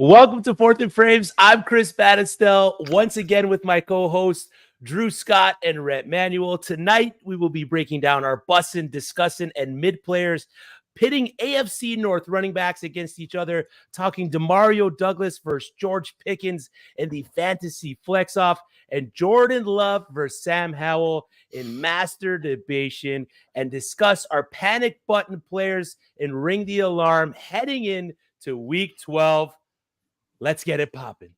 Welcome to Fourth and Frames. I'm Chris Battistell, once again with my co-hosts Drew Scott and Rhett Manuel. Tonight, we will be breaking down our bussin', discussing, and mid players, pitting AFC North running backs against each other, talking DeMario Douglas versus George Pickens in the fantasy flex-off, and Jordan Love versus Sam Howell in master debation, and discuss our panic button players and ring the alarm heading in to Week 12. Let's get it popping.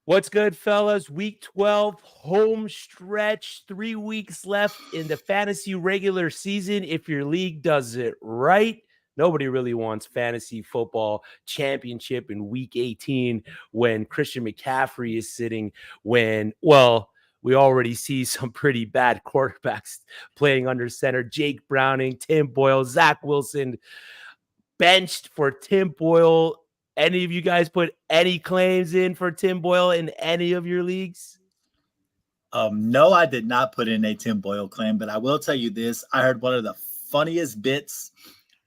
What's good, fellas? Week 12, home stretch, 3 weeks left in the fantasy regular season. If your league does it right, nobody really wants fantasy football championship in week 18 when Christian McCaffrey is sitting, we already see some pretty bad quarterbacks playing under center. Jake Browning, Tim Boyle, Zach Wilson benched for Tim Boyle. Any of you guys put any claims in for Tim Boyle in any of your leagues? No, I did not put in a Tim Boyle claim, but I will tell you this. I heard one of the funniest bits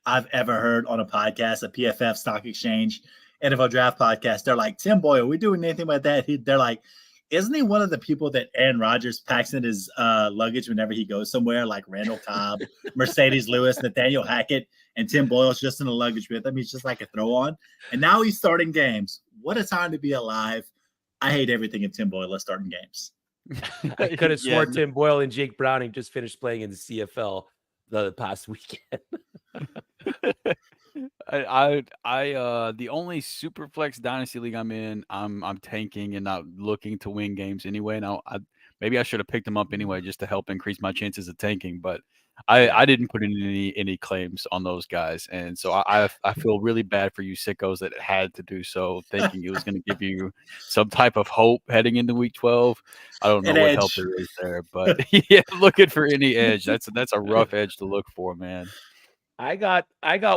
I've ever heard on a podcast, a PFF Stock Exchange, NFL Draft podcast. They're like, Tim Boyle, we doing anything like that? They're like, isn't he one of the people that Aaron Rodgers packs in his luggage whenever he goes somewhere, like Randall Cobb, Mercedes Lewis, Nathaniel Hackett, and Tim Boyle's just in the luggage with him. He's just like a throw on. And now he's starting games. What a time to be alive. I hate everything in Tim Boyle is starting games. I could have sworn Tim Boyle and Jake Browning just finished playing in the CFL the past weekend. The only super flex dynasty league I'm in, I'm tanking and not looking to win games anyway. Now, maybe I should have picked them up anyway just to help increase my chances of tanking, but I didn't put in any claims on those guys, and so I feel really bad for you sickos that had to do so, thinking it was going to give you some type of hope heading into Week 12. I don't know what help there is there, but yeah, looking for any edge. That's a rough edge to look for, man. I got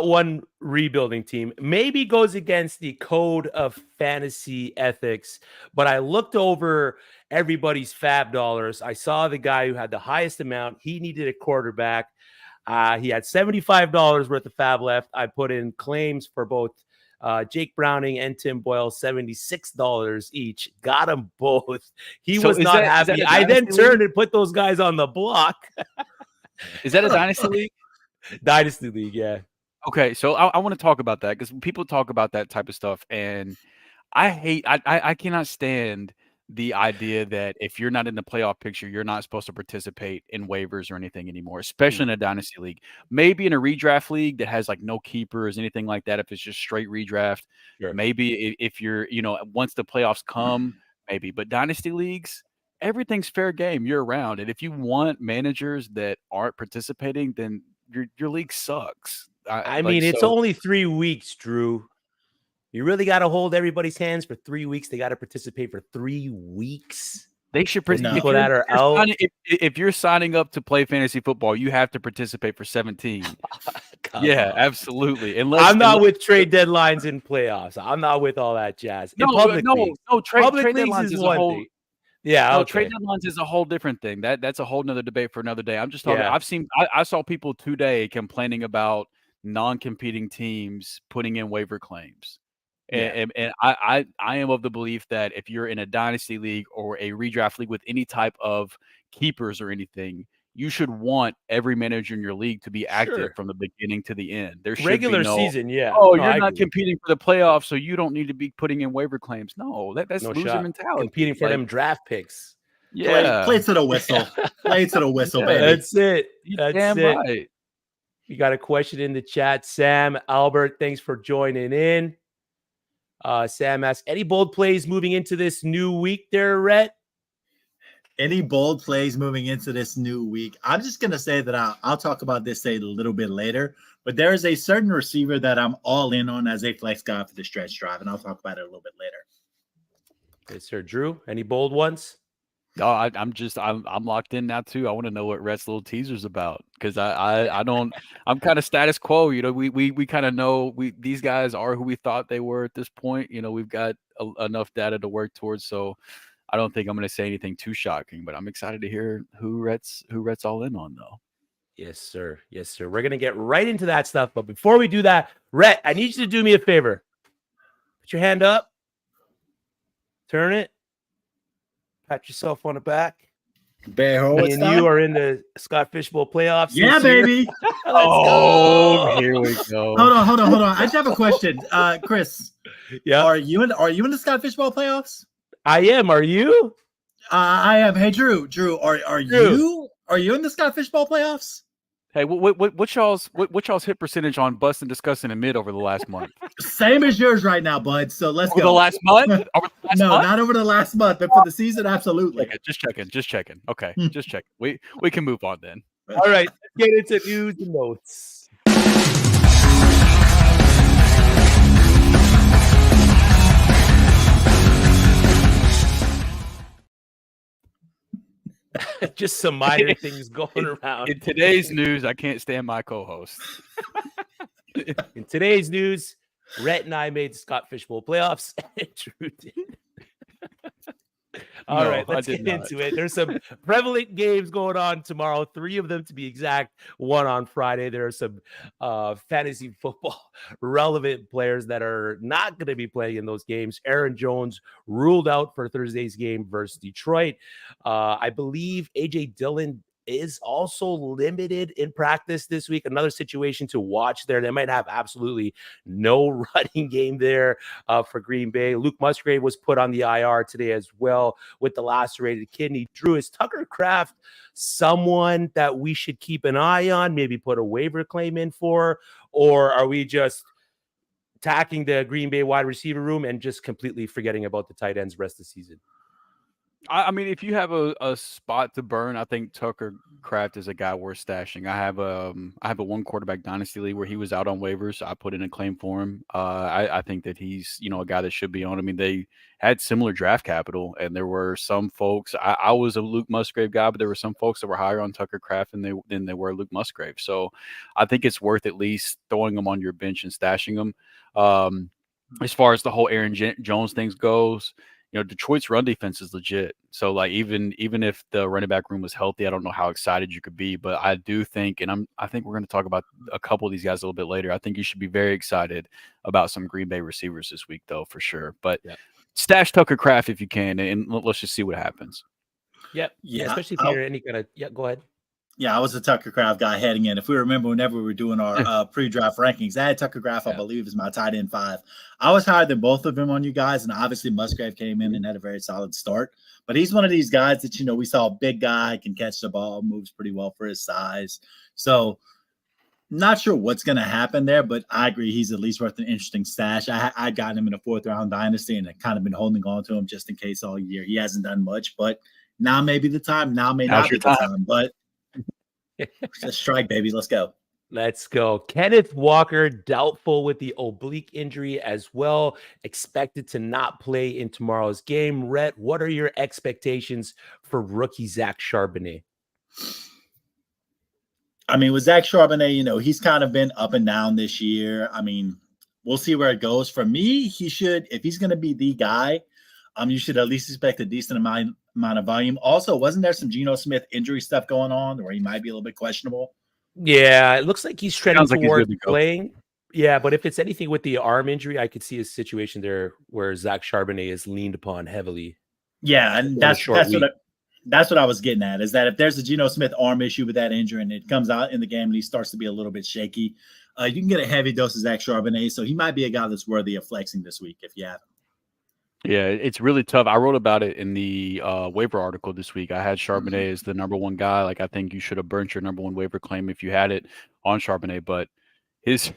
one rebuilding team. Maybe goes against the code of fantasy ethics, but I looked over everybody's fab dollars. I saw the guy who had the highest amount. He needed a quarterback. He had $75 worth of fab left. I put in claims for both Jake Browning and Tim Boyle, $76 each. Got them both. He was not happy. I then turned and put those guys on the block. Is that a dynasty league? Dynasty league, yeah. Okay, so I want to talk about that because people talk about that type of stuff, and I cannot stand the idea that if you're not in the playoff picture, you're not supposed to participate in waivers or anything anymore, especially in a dynasty league. Maybe in a redraft league that has like no keepers, anything like that, if it's just straight redraft. Sure. Maybe if you're, once the playoffs come, maybe. But dynasty leagues, everything's fair game year round. And if you want managers that aren't participating, then your league sucks. It's only 3 weeks, Drew. You really got to hold everybody's hands for 3 weeks. They got to participate for 3 weeks. They should participate. If you're signing up to play fantasy football, you have to participate for 17. Yeah, absolutely. I'm not with trade deadlines in playoffs. I'm not with all that jazz. No, trade deadlines is one thing. Yeah, no, trade deadlines is a whole different thing. That's a whole nother debate for another day. I'm just talking. Yeah. I saw people today complaining about non-competing teams putting in waiver claims, and I am of the belief that if you're in a dynasty league or a redraft league with any type of keepers or anything, you should want every manager in your league to be active from the beginning to the end. There should regular season, you're not competing for the playoffs, so you don't need to be putting in waiver claims. No, that's no loser shot. mentality. Competing for them draft picks. Yeah, play to the whistle. Play to the whistle, baby. That's it. That's damn it. Right. You got a question in the chat, Sam Albert. Thanks for joining in. Sam asks, any bold plays moving into this new week there, Rhett? Any bold plays moving into this new week? I'm just going to say that I'll talk about this a little bit later, but there is a certain receiver that I'm all in on as a flex guy for the stretch drive, and I'll talk about it a little bit later. Okay, sir. Drew, any bold ones? No, I'm locked in now too. I want to know what Rhett's little teaser's about because I don't. I'm kind of status quo. We kind of know these guys are who we thought they were at this point. We've got enough data to work towards. So I don't think I'm going to say anything too shocking. But I'm excited to hear who Rhett's all in on though. Yes, sir. Yes, sir. We're gonna get right into that stuff. But before we do that, Rhett, I need you to do me a favor. Put your hand up. Turn it. Pat yourself on the back. Me and you are in the Scott Fishbowl playoffs. Yeah, baby. Go. Here we go. Hold on. I just have a question. Chris. Yeah. Are you in the Scott Fishbowl playoffs? I am. Are you? I am. Hey, Drew, are you in the Scott Fishbowl playoffs? Hey, what's y'all's hit percentage on busting, discussing, and mid over the last month? Same as yours right now, bud. So let's over go. The last month? Not over the last month, but for the season, absolutely. Okay, just checking. Okay, just checking. We can move on then. All right, let's get into news and notes. Just some minor things going around. In today's news, I can't stand my co-host. In today's news, Rhett and I made the Scott Fishbowl playoffs. Drew did. All right, let's get into it. There's some prevalent games going on tomorrow, 3 of them to be exact, 1 on Friday. There are some fantasy football relevant players that are not going to be playing in those games. Aaron Jones ruled out for Thursday's game versus Detroit. I believe A.J. Dillon is also limited in practice this week. Another situation to watch there. They might have absolutely no running game there for Green Bay. Luke Musgrave was put on the IR today as well with the lacerated kidney. Drew, is Tucker Kraft someone that we should keep an eye on, maybe put a waiver claim in for, or are we just attacking the Green Bay wide receiver room and just completely forgetting about the tight ends rest of the season? I mean, if you have a spot to burn, I think Tucker Kraft is a guy worth stashing. I have a 1 quarterback dynasty league where he was out on waivers. So I put in a claim for him. I think that he's a guy that should be on. I mean, they had similar draft capital, and there were some folks. I was a Luke Musgrave guy, but there were some folks that were higher on Tucker Kraft than they were Luke Musgrave. So I think it's worth at least throwing him on your bench and stashing him. As far as the whole Aaron Jones things goes. Detroit's run defense is legit. So, like, even if the running back room was healthy, I don't know how excited you could be. But I do think, and I think we're going to talk about a couple of these guys a little bit later. I think you should be very excited about some Green Bay receivers this week, though, for sure. But stash Tucker Kraft if you can, and let's just see what happens. Yep. Yeah. Especially if you're any kind of go ahead. Yeah, I was a Tucker Kraft guy heading in. If we remember, whenever we were doing our pre-draft rankings, I had Tucker Kraft, I believe, is my tight end 5. I was higher than both of them on you guys, and obviously Musgrave came in and had a very solid start. But he's one of these guys that, we saw a big guy, can catch the ball, moves pretty well for his size. So not sure what's going to happen there, but I agree he's at least worth an interesting stash. I got him in a 4th-round dynasty, and I've kind of been holding on to him just in case all year. He hasn't done much, but now may be the time. Now may not be the time, but just strike, baby. Let's go. Let's go. Kenneth Walker, doubtful with the oblique injury as well. Expected to not play in tomorrow's game. Rhett, what are your expectations for rookie Zach Charbonnet? I mean, with Zach Charbonnet, he's kind of been up and down this year. I mean, we'll see where it goes. For me, he should, if he's going to be the guy, you should at least expect a decent amount of volume. Also, wasn't there some Geno Smith injury stuff going on where he might be a little bit questionable? Yeah, it looks like he's trending towards playing. Yeah, but if it's anything with the arm injury, I could see a situation there where Zach Charbonnet is leaned upon heavily. Yeah, and that's what I was getting at, is that if there's a Geno Smith arm issue with that injury and it comes out in the game and he starts to be a little bit shaky, you can get a heavy dose of Zach Charbonnet. So he might be a guy that's worthy of flexing this week if you have him. Yeah, it's really tough. I wrote about it in the waiver article this week. I had Charbonnet as the number 1 guy. Like, I think you should have burnt your number 1 waiver claim if you had it on Charbonnet. But his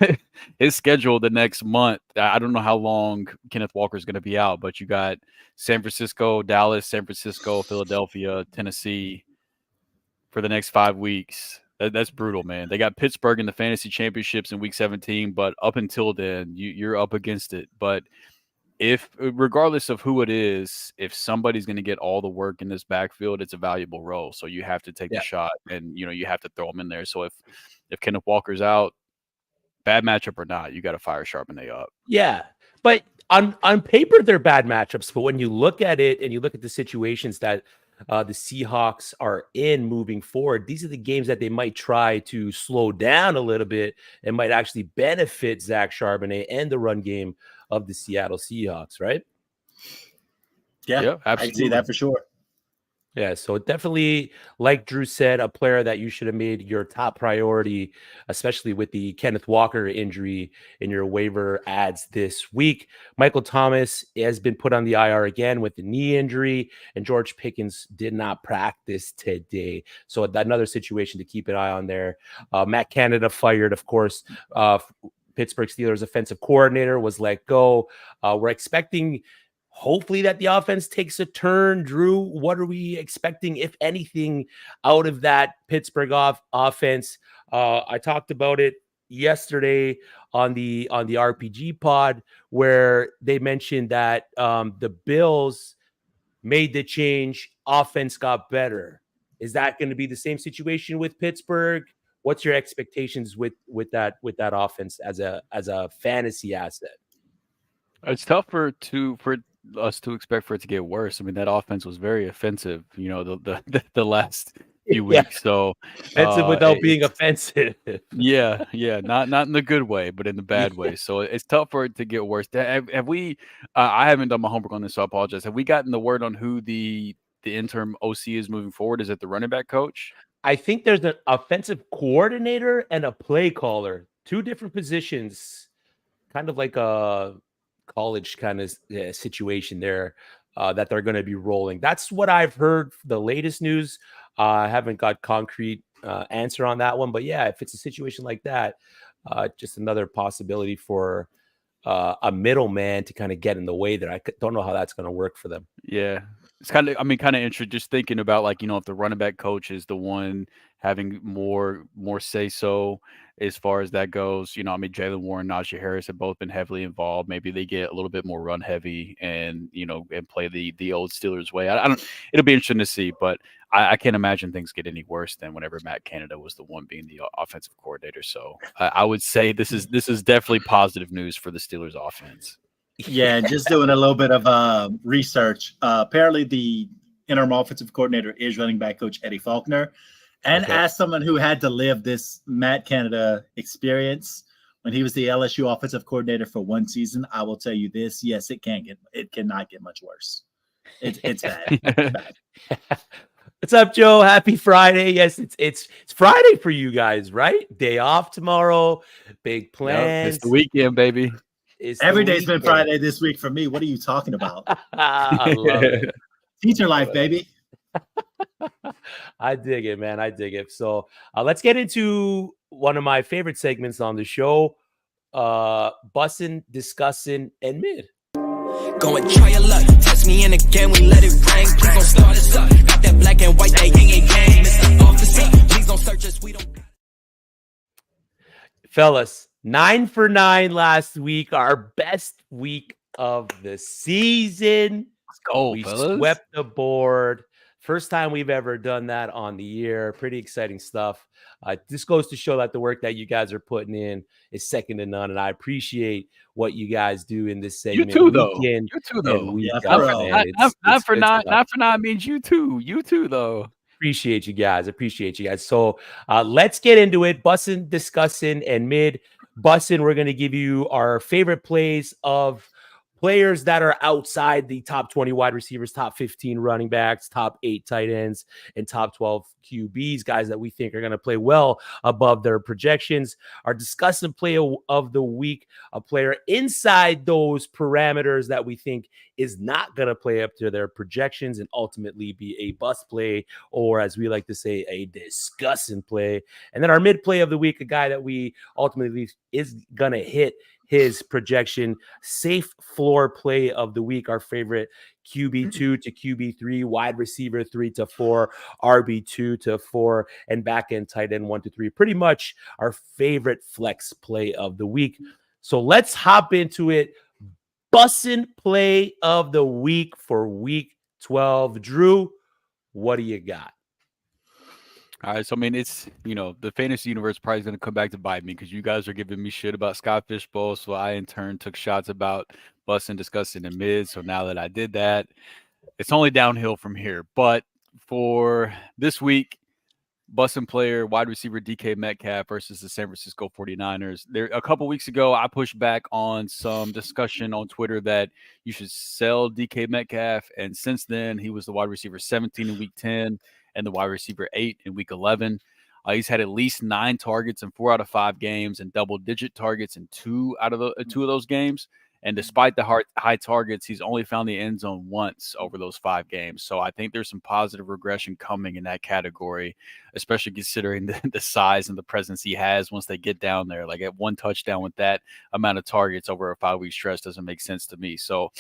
schedule the next month, I don't know how long Kenneth Walker is going to be out, but you got San Francisco, Dallas, San Francisco, Philadelphia, Tennessee for the next 5 weeks. That's brutal, man. They got Pittsburgh in the fantasy championships in week 17, but up until then, you're up against it. But if regardless of who it is, if somebody's going to get all the work in this backfield, it's a valuable role. So you have to take the shot, and you have to throw them in there. So if Kenneth Walker's out, bad matchup or not, you got to fire Charbonnet up. Yeah, but on paper they're bad matchups. But when you look at it and you look at the situations that the Seahawks are in moving forward, these are the games that they might try to slow down a little bit and might actually benefit Zach Charbonnet and the run game of the Seattle Seahawks, right? Yeah, absolutely. I can see that for sure. Yeah, so definitely, like Drew said, a player that you should have made your top priority, especially with the Kenneth Walker injury in your waiver ads this week. Michael Thomas has been put on the IR again with the knee injury, and George Pickens did not practice today. So another situation to keep an eye on there. Matt Canada fired, of course. Pittsburgh Steelers offensive coordinator was let go. We're expecting hopefully that the offense takes a turn. Drew, what are we expecting, if anything, out of that Pittsburgh offense? I talked about it yesterday on the RPG pod, where they mentioned that the Bills made the change, offense got better. Is that going to be the same situation with Pittsburgh? What's your expectations with that offense as a fantasy asset? It's tough for us to expect for it to get worse. I mean, that offense was very offensive, the last few weeks. So offensive without being offensive. Yeah, not in the good way, but in the bad way. So it's tough for it to get worse. Have we? I haven't done my homework on this, so I apologize. Have we gotten the word on who the interim OC is moving forward? Is it the running back coach? I think there's an offensive coordinator and a play caller, two different positions, kind of like a college kind of situation there that they're going to be rolling. That's what I've heard. The latest news. I haven't got concrete answer on that one, but yeah, if it's a situation like that, just another possibility for a middleman to kind of get in the way there. I don't know how that's going to work for them. Yeah. It's kind of interesting just thinking about, like, if the running back coach is the one having more say so as far as that goes. Jalen Warren, Najee Harris have both been heavily involved. Maybe they get a little bit more run heavy and play the old Steelers way. I don't. It'll be interesting to see, but I can't imagine things get any worse than whenever Matt Canada was the one being the offensive coordinator. So I would say this is definitely positive news for the Steelers offense. Yeah, just doing a little bit of research. Apparently, the interim offensive coordinator is running back coach Eddie Faulkner. And as someone who had to live this Matt Canada experience when he was the LSU offensive coordinator for one season, I will tell you this: yes, it cannot get much worse. It's bad. It's bad. What's up, Joe? Happy Friday. Yes, it's Friday for you guys, right? Day off tomorrow. Big plans. It's the weekend, baby. Every day's been Friday this week for me. What are you talking about? I love it. Teacher life, baby. I dig it, man. I dig it. So let's get into one of my favorite segments on the show, Bussin', Discussin', and Mid. Go and try your luck. Test me in again. We let it rain. Please don't start us up. Got that black and white, that yang yang. Mr. Officer, please don't search us. We don't. Fellas, 9 for 9 last week. Our best week of the season. Let's go, we fellas. Swept the board. First time we've ever done that on the year. Pretty exciting stuff. This goes to show that the work that you guys are putting in is second to none, and I appreciate what you guys do in this segment. You too, though. Not for nine means you too. You too, though. Appreciate you guys. So let's get into it. Bussin', Discussin', and Mid. Bussin', we're going to give you our favorite plays of players that are outside the top 20 wide receivers, top 15 running backs, top 8 tight ends, and top 12 QBs, guys that we think are going to play well above their projections. Our discussing play of the week, a player inside those parameters that we think is not going to play up to their projections and ultimately be a bust play, or as we like to say, a discussing play. And then our mid play of the week, a guy that we ultimately is going to hit his projection. Safe floor play of the week, our favorite QB2 to QB3, wide receiver 3 to 4, RB2 to 4, and back end tight end 1 to 3. Pretty much our favorite flex play of the week. So let's hop into it. bussin' play of the week for week 12. Drew, what do you got? All right, so I mean, it's the fantasy universe probably going to come back to bite me because you guys are giving me shit about Scott Fishbowl, so I in turn took shots about busting, discussing the mid. So now that I did that, it's only downhill from here. But for this week, busting player, wide receiver DK Metcalf versus the San Francisco 49ers. There, a couple weeks ago, I pushed back on some discussion on Twitter that you should sell DK Metcalf, and since then, he was the wide receiver 17 in week 10 and the wide receiver 8 in week 11. He's had at least 9 targets in 4 out of 5 games and double-digit targets in 2 of those games. And despite the high targets, he's only found the end zone once over those 5 games. So I think there's some positive regression coming in that category, especially considering the size and the presence he has once they get down there. Like at 1 touchdown with that amount of targets over a 5-week stretch doesn't make sense to me. So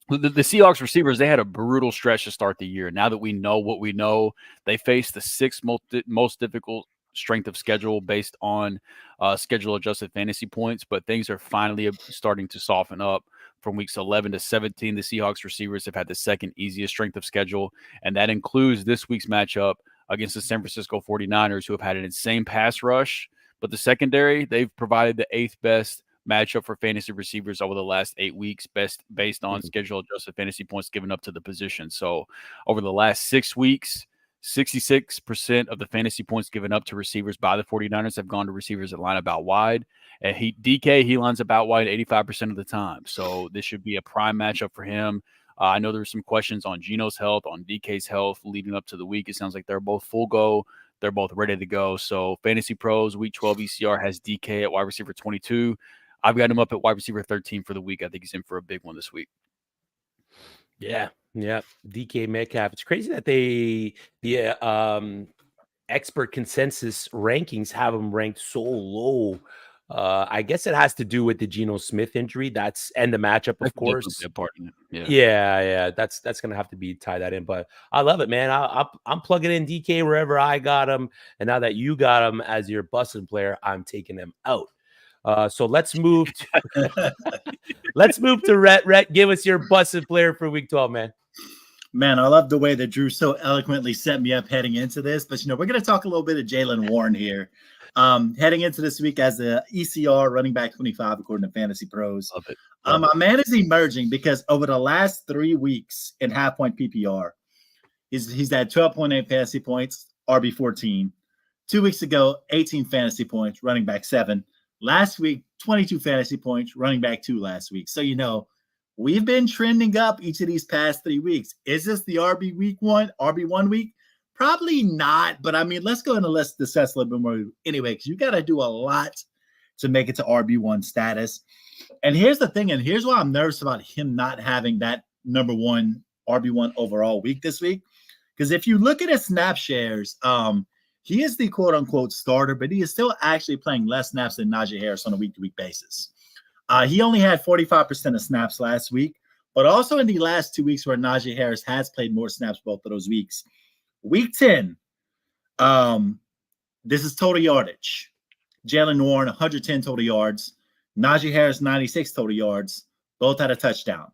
the Seahawks receivers, they had a brutal stretch to start the year. Now that we know what we know, they faced the 6th most difficult strength of schedule based on schedule adjusted fantasy points, but things are finally starting to soften up. From weeks 11 to 17, the Seahawks receivers have had the 2nd easiest strength of schedule, and that includes this week's matchup against the San Francisco 49ers, who have had an insane pass rush, but the secondary, they've provided the 8th best matchup for fantasy receivers over the last 8 weeks, based on schedule adjusted fantasy points given up to the position. So over the last 6 weeks, 66% of the fantasy points given up to receivers by the 49ers have gone to receivers that line about wide. And DK, he lines about wide 85% of the time. So this should be a prime matchup for him. I know there were some questions on Geno's health, on DK's health leading up to the week. It sounds like they're both full go. They're both ready to go. So Fantasy Pros, Week 12 ECR has DK at wide receiver 22. I've got him up at wide receiver 13 for the week. I think he's in for a big one this week. Yeah. DK Metcalf. It's crazy that the expert consensus rankings have him ranked so low. I guess it has to do with the Geno Smith injury. And the matchup, of course. Yeah. That's gonna have to be tie that in. But I love it, man. I'm plugging in DK wherever I got him, and now that you got him as your busting player, I'm taking him out. So let's move to Rhett. Rhett, give us your busted player for week 12, man. Man, I love the way that Drew so eloquently set me up heading into this. But, we're going to talk a little bit of Jaylen Warren here. Heading into this week as the ECR running back 25, according to Fantasy Pros. Love it. My man is emerging because over the last 3 weeks in half-point PPR, he's had 12.8 fantasy points, RB14. 2 weeks ago, 18 fantasy points, running back 7. Last week, 22 fantasy points, running back 2 last week. So, we've been trending up each of these past 3 weeks. Is this the RB1 week? Probably not. But, let's go and let's discuss a little bit more anyway, because you got to do a lot to make it to RB1 status. And here's the thing, and here's why I'm nervous about him not having that number 1 RB1 overall week this week. Because if you look at his snap shares, he is the quote-unquote starter, but he is still actually playing less snaps than Najee Harris on a week-to-week basis. He only had 45% of snaps last week, but also in the last 2 weeks where Najee Harris has played more snaps both of those weeks. Week 10, this is total yardage. Jaylen Warren, 110 total yards. Najee Harris, 96 total yards. Both had a touchdown.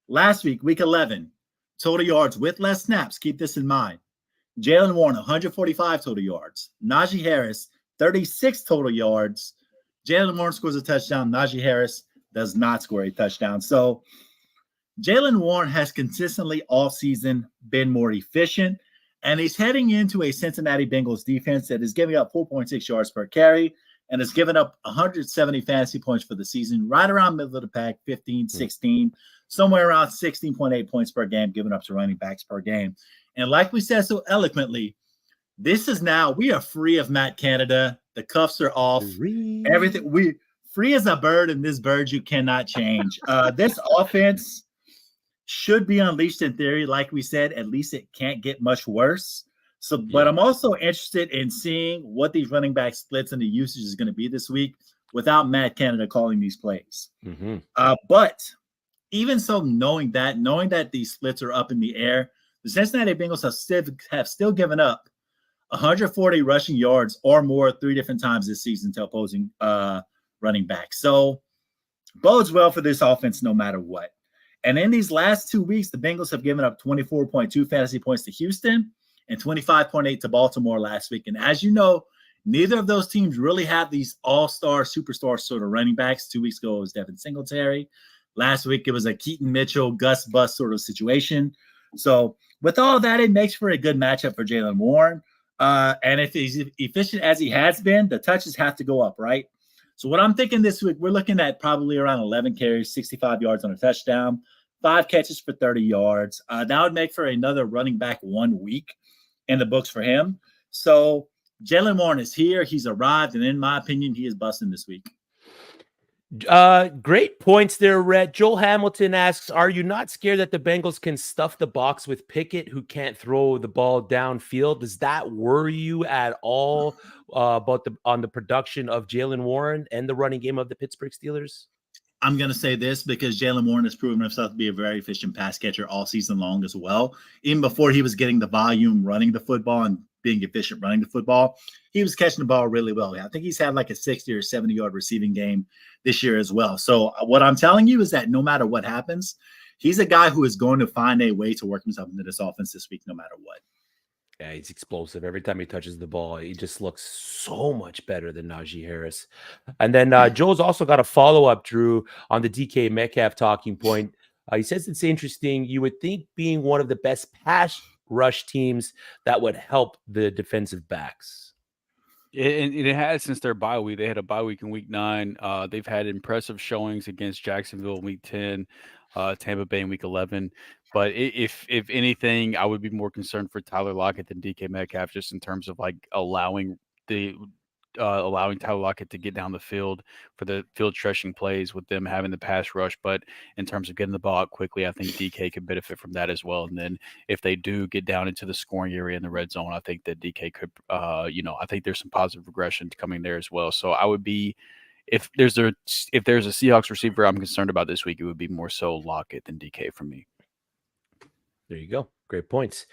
Last week, week 11, total yards with less snaps. Keep this in mind. Jaylen Warren, 145 total yards. Najee Harris, 36 total yards. Jaylen Warren scores a touchdown. Najee Harris does not score a touchdown. So Jaylen Warren has consistently all season been more efficient, and he's heading into a Cincinnati Bengals defense that is giving up 4.6 yards per carry and has given up 170 fantasy points for the season, right around middle of the pack, 15, 16, somewhere around 16.8 points per game given up to running backs per game. And like we said so eloquently, this is now, we are free of Matt Canada. The cuffs are off. Everything. Free as a bird, and this bird you cannot change. This offense should be unleashed in theory. Like we said, at least it can't get much worse. So, but I'm also interested in seeing what these running back splits and the usage is going to be this week without Matt Canada calling these plays. But even so, knowing that these splits are up in the air, the Cincinnati Bengals have still given up 140 rushing yards or more 3 different times this season to opposing running backs. So bodes well for this offense no matter what. And in these last 2 weeks, the Bengals have given up 24.2 fantasy points to Houston and 25.8 to Baltimore last week. And as you know, neither of those teams really have these all-star, superstar sort of running backs. 2 weeks ago, it was Devin Singletary. Last week, it was a Keaton Mitchell, Gus Bus sort of situation. So with all that, it makes for a good matchup for Jaylen Warren. And if he's efficient as he has been, the touches have to go up, right? So what I'm thinking this week, we're looking at probably around 11 carries, 65 yards on a touchdown, 5 catches for 30 yards. That would make for another running back 1 week in the books for him. So Jaylen Warren is here. He's arrived. And in my opinion, he is busting this week. Great points there, Rhett. Joel Hamilton asks, are you not scared that the Bengals can stuff the box with Pickett, who can't throw the ball downfield? Does that worry you at all about the production of Jaylen Warren and the running game of the Pittsburgh Steelers? I'm going to say this because Jaylen Warren has proven himself to be a very efficient pass catcher all season long as well. Even before he was getting the volume running the football and being efficient running the football, he was catching the ball really well. I think he's had like a 60 or 70-yard receiving game this year as well. So what I'm telling you is that no matter what happens, he's a guy who is going to find a way to work himself into this offense this week no matter what. Yeah, he's explosive. Every time he touches the ball, he just looks so much better than Najee Harris. And then Joe's also got a follow-up, Drew, on the DK Metcalf talking point. He says it's interesting. You would think being one of the best pass rush teams that would help the defensive backs. It has since their bye week. They had a bye week in week 9. They've had impressive showings against Jacksonville in week 10, Tampa Bay in week 11. But if anything, I would be more concerned for Tyler Lockett than DK Metcalf, just in terms of like allowing Tyler Lockett to get down the field for the field stretching plays with them having the pass rush. But in terms of getting the ball out quickly, I think DK could benefit from that as well. And then if they do get down into the scoring area in the red zone, I think that DK could, I think there's some positive regression coming there as well. So I would be, if there's a Seahawks receiver I'm concerned about this week, it would be more so Lockett than DK for me. There you go. Great points.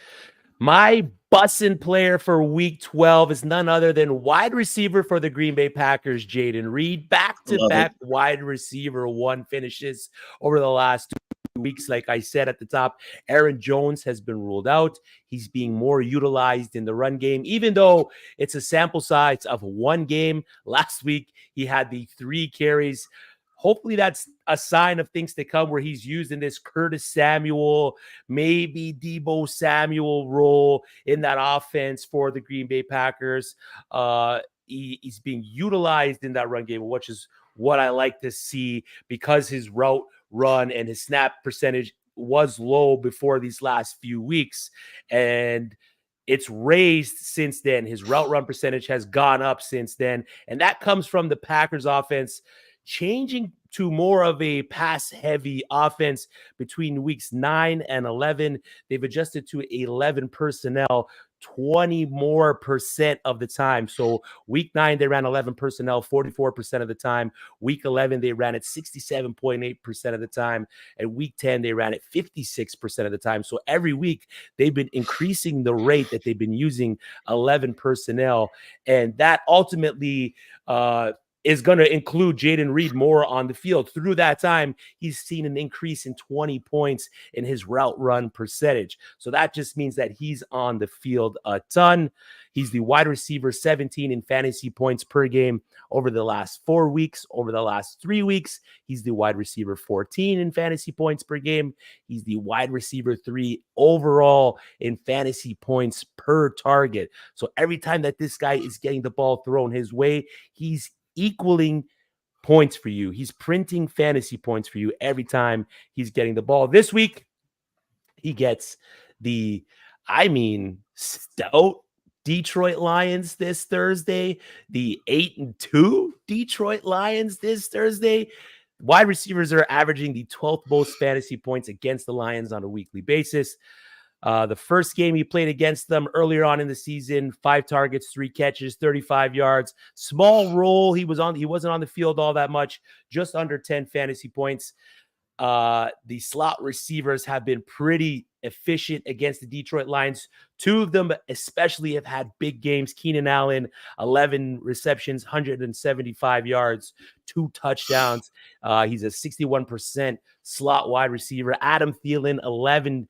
My bussin' player for week 12 is none other than wide receiver for the Green Bay Packers, Jayden Reed. Back-to-back wide receiver 1 finishes over the last 2 weeks. Like I said at the top, Aaron Jones has been ruled out. He's being more utilized in the run game, even though it's a sample size of 1 game. Last week, he had the 3 carries. Hopefully that's a sign of things to come where he's used in this Curtis Samuel, maybe Deebo Samuel role in that offense for the Green Bay Packers. He's being utilized in that run game, which is what I like to see because his route run and his snap percentage was low before these last few weeks. And it's raised since then. His route run percentage has gone up since then. And that comes from the Packers offense changing to more of a pass-heavy offense between weeks 9 and 11. They've adjusted to 11 personnel 20% more of the time. So week 9, they ran 11 personnel 44% of the time. Week 11, they ran it 67.8% of the time. And week 10, they ran it 56% of the time. So every week, they've been increasing the rate that they've been using 11 personnel. And that ultimately is going to include Jayden Reed more on the field. Through that time, he's seen an increase in 20 points in his route run percentage. So that just means that he's on the field a ton. He's the wide receiver 17 in fantasy points per game over the last 4 weeks. Over the last 3 weeks, he's the wide receiver 14 in fantasy points per game. He's the wide receiver 3 overall in fantasy points per target. So every time that this guy is getting the ball thrown his way, he's equaling points for you. He's printing fantasy points for you every time he's getting the ball. This week, he gets the, stout Detroit Lions this Thursday, the 8-2 Detroit Lions this Thursday. Wide receivers are averaging the 12th most fantasy points against the Lions on a weekly basis. The first game he played against them earlier on in the season, 5 targets, 3 catches, 35 yards, small role. He wasn't on the field all that much, just under 10 fantasy points. The slot receivers have been pretty efficient against the Detroit Lions. Two of them especially have had big games. Keenan Allen, 11 receptions, 175 yards, 2 touchdowns. He's a 61% slot wide receiver. Adam Thielen, 11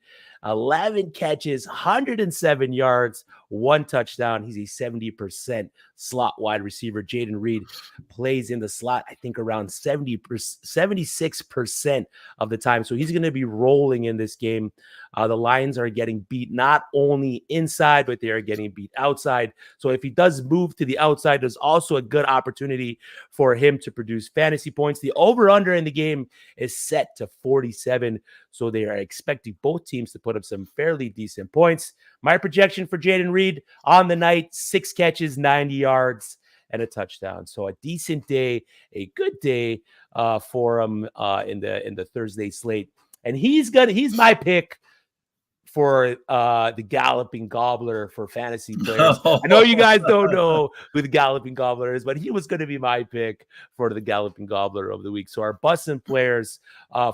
catches, 107 yards, 1 touchdown. He's a 70% slot wide receiver. Jaden Reed plays in the slot, I think, around 76% of the time. So he's going to be rolling in this game. The Lions are getting beat not only inside, but they are getting beat outside. So if he does move to the outside, there's also a good opportunity for him to produce fantasy points. The over-under in the game is set to 47. So they are expecting both teams to put up some fairly decent points. My projection for Jaden Reed on the night, 6 catches, 90 yards, and a touchdown. So a decent day, a good day for him in the Thursday slate. And he's my pick for the Galloping Gobbler for fantasy players. I know you guys don't know who the Galloping Gobbler is, but he was going to be my pick for the Galloping Gobbler of the week. So our busting players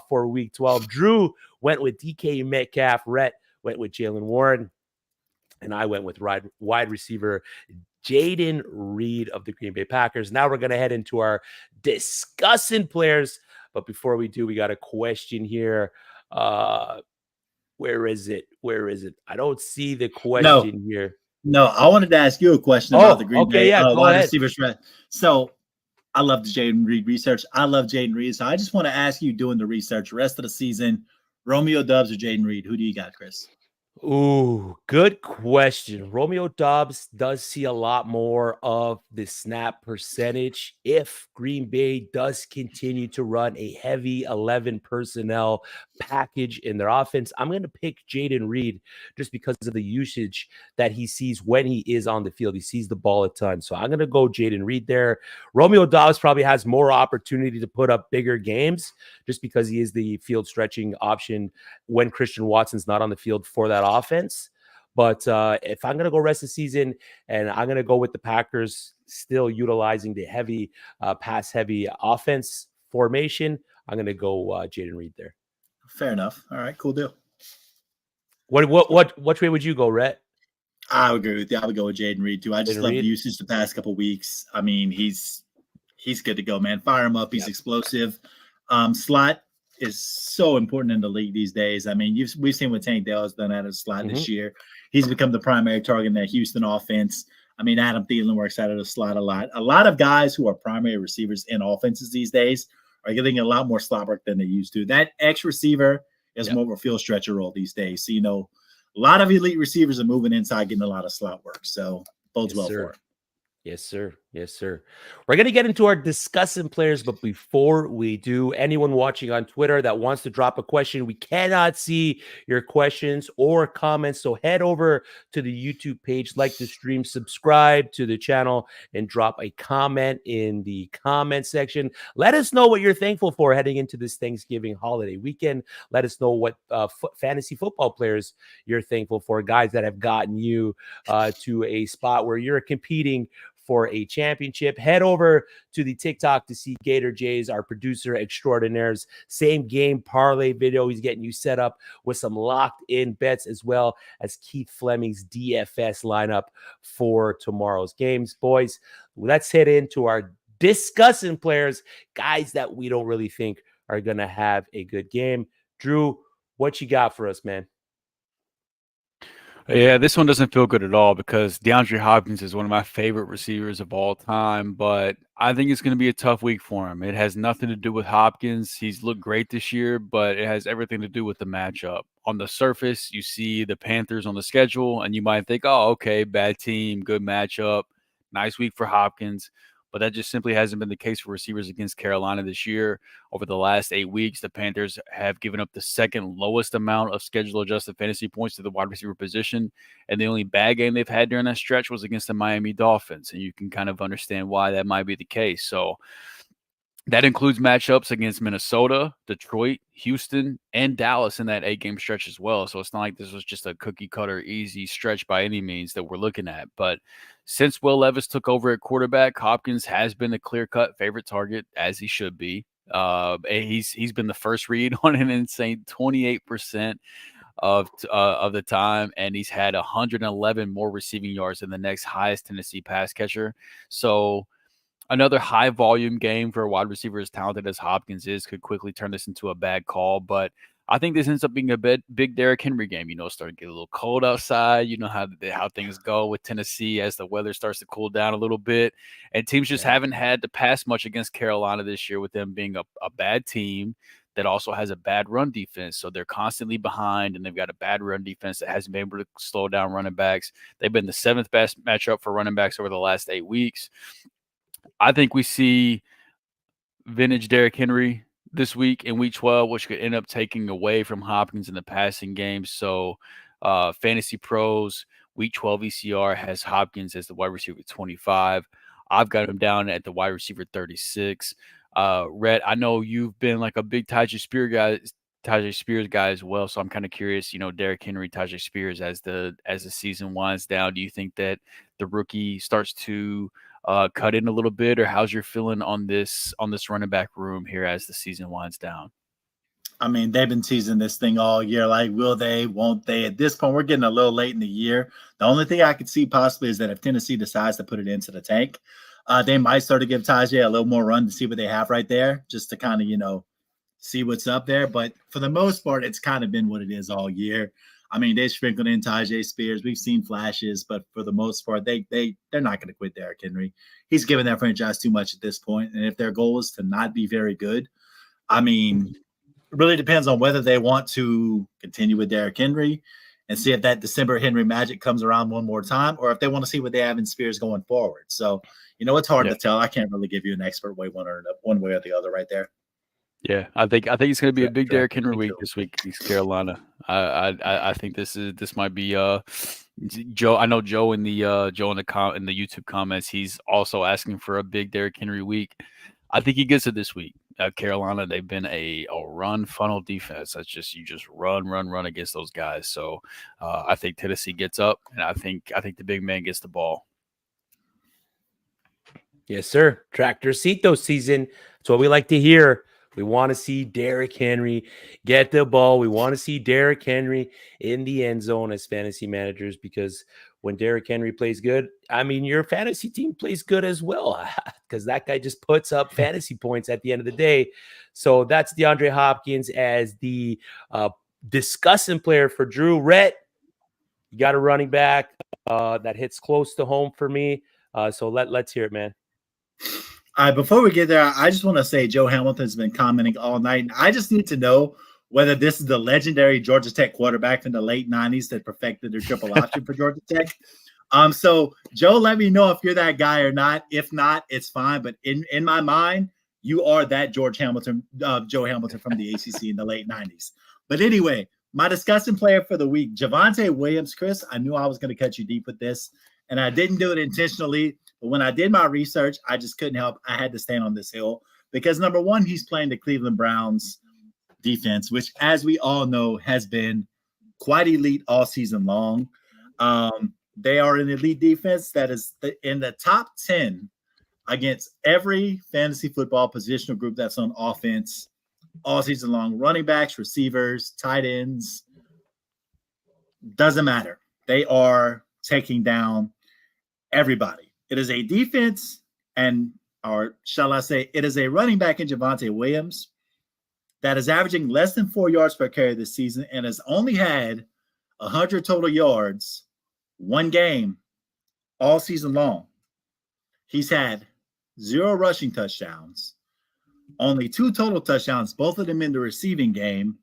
for week 12, Drew went with DK Metcalf, Rhett went with Jalen Warren, and I went with wide receiver Jaden Reed of the Green Bay Packers. Now we're going to head into our discussing players. But before we do, we got a question here. Where is it? I don't see the question here. No, I wanted to ask you a question about the Green Bay wide receivers. So I love the Jaden Reed research. I love Jaden Reed. So I just want to ask you, doing the research rest of the season, Romeo Doubs or Jaden Reed? Who do you got, Chris? Ooh, good question. Romeo Doubs does see a lot more of the snap percentage if Green Bay does continue to run a heavy 11 personnel package in their offense. I'm going to pick Jaden Reed just because of the usage that he sees when he is on the field. He sees the ball a ton. So I'm going to go Jaden Reed there. Romeo Doubs probably has more opportunity to put up bigger games just because he is the field stretching option when Christian Watson's not on the field for that offense. But if I'm going to go rest of the season, and I'm going to go with the Packers still utilizing the heavy pass-heavy offense formation, I'm going to go Jaden Reed there. Fair enough. All right, cool deal. Which way would you go, Rhett? I would agree with you. I would go with Jaden Reed too. I just love the usage the past couple weeks. I mean, he's good to go, man. Fire him up. He's explosive. Slot is so important in the league these days. I mean, we've seen what Tank Dell has done out of the slot this year. He's become the primary target in that Houston offense. I mean, Adam Thielen works out of the slot a lot. A lot of guys who are primary receivers in offenses these days are getting a lot more slot work than they used to. That X receiver is more of a field stretcher role these days. So, a lot of elite receivers are moving inside, getting a lot of slot work. So bodes well for it. Yes, sir. Yes, sir. We're going to get into our discussing players, but before we do, anyone watching on Twitter that wants to drop a question, we cannot see your questions or comments. So head over to the YouTube page, like the stream, subscribe to the channel, and drop a comment in the comment section. Let us know what you're thankful for heading into this Thanksgiving holiday weekend. Let us know what fantasy football players you're thankful for, guys that have gotten you to a spot where you're competing for a championship. Head over to the TikTok to see Gator Jays, our producer extraordinaire's same game parlay video. He's getting you set up with some locked in bets, as well as Keith Fleming's DFS lineup for tomorrow's games. Boys, let's head into our discussing players, guys that we don't really think are going to have a good game. Drew, what you got for us, man? Yeah, this one doesn't feel good at all because DeAndre Hopkins is one of my favorite receivers of all time, but I think it's going to be a tough week for him. It has nothing to do with Hopkins. He's looked great this year, but it has everything to do with the matchup. On the surface, you see the Panthers on the schedule, and you might think, oh, okay, bad team, good matchup, nice week for Hopkins. But that just simply hasn't been the case for receivers against Carolina this year. Over the last 8 weeks, the Panthers have given up the second lowest amount of schedule-adjusted fantasy points to the wide receiver position, and the only bad game they've had during that stretch was against the Miami Dolphins, and you can kind of understand why that might be the case. So that includes matchups against Minnesota, Detroit, Houston, and Dallas in that 8-game stretch as well. So it's not like this was just a cookie-cutter, easy stretch by any means that we're looking at. But since Will Levis took over at quarterback, Hopkins has been a clear-cut favorite target, as he should be. And he's been the first read on an insane 28% of the time, and he's had 111 more receiving yards than the next highest Tennessee pass catcher. So another high volume game for a wide receiver as talented as Hopkins is could quickly turn this into a bad call. But I think this ends up being a big Derrick Henry game. Starting to get a little cold outside. You know how things go with Tennessee as the weather starts to cool down a little bit. And teams just haven't had to pass much against Carolina this year, with them being a bad team that also has a bad run defense. So they're constantly behind, and they've got a bad run defense that hasn't been able to slow down running backs. They've been the 7th best matchup for running backs over the last 8 weeks. I think we see vintage Derrick Henry this week in week 12, which could end up taking away from Hopkins in the passing game. So Fantasy Pros, week 12 ECR has Hopkins as the wide receiver 25. I've got him down at the wide receiver 36. Rhett, I know you've been like a big Tajay Spears guy as well. So I'm kind of curious, Derrick Henry, Tajay Spears as the season winds down. Do you think that the rookie starts to cut in a little bit, or how's your feeling on this running back room here as the season winds down? I mean, they've been teasing this thing all year. Like, will they, won't they? At this point, we're getting a little late in the year. The only thing I could see possibly is that if Tennessee decides to put it into the tank, they might start to give Tajay a little more run to see what they have right there, just to kind of, see what's up there. But for the most part, it's kind of been what it is all year. I mean, they sprinkled in Tajay Spears. We've seen flashes, but for the most part, they're not going to quit Derrick Henry. He's given that franchise too much at this point. And if their goal is to not be very good, I mean, it really depends on whether they want to continue with Derrick Henry and see if that December Henry magic comes around one more time, or if they want to see what they have in Spears going forward. So, it's hard to tell. I can't really give you an expert way one way or the other right there. Yeah, I think it's going to be a big Derrick Henry week this week against Carolina. I think this might be Joe. I know Joe in the YouTube comments, he's also asking for a big Derrick Henry week. I think he gets it this week. Carolina, they've been a run funnel defense. That's just you run against those guys. So I think Tennessee gets up, and I think the big man gets the ball. Yes, sir. Tractorcito season. That's what we like to hear. We want to see Derrick Henry get the ball. We want to see Derrick Henry in the end zone as fantasy managers, because when Derrick Henry plays good, I mean, your fantasy team plays good as well, because that guy just puts up fantasy points at the end of the day. So that's DeAndre Hopkins as the discussing player for Drew. Rhett, you got a running back that hits close to home for me. So let's hear it, man. All right, before we get there, I just want to say Joe Hamilton's been commenting all night. I just need to know whether this is the legendary Georgia Tech quarterback from the late 90s that perfected their triple option for Georgia Tech. So, Joe, let me know if you're that guy or not. If not, it's fine. But in my mind, you are that Joe Hamilton from the ACC in the late 90s. But anyway, my discussing player for the week, Javonte Williams. Chris, I knew I was going to cut you deep with this, and I didn't do it intentionally. But when I did my research, I just couldn't help. I had to stand on this hill because, number one, he's playing the Cleveland Browns defense, which, as we all know, has been quite elite all season long. They are an elite defense that is in the top 10 against every fantasy football positional group that's on offense all season long. Running backs, receivers, tight ends, doesn't matter. They are taking down everybody. It is a defense, or shall I say, it is a running back in Javonte Williams that is averaging less than 4 yards per carry this season and has only had 100 total yards one game all season long. He's had 0 rushing touchdowns, only 2 total touchdowns, both of them in the receiving game.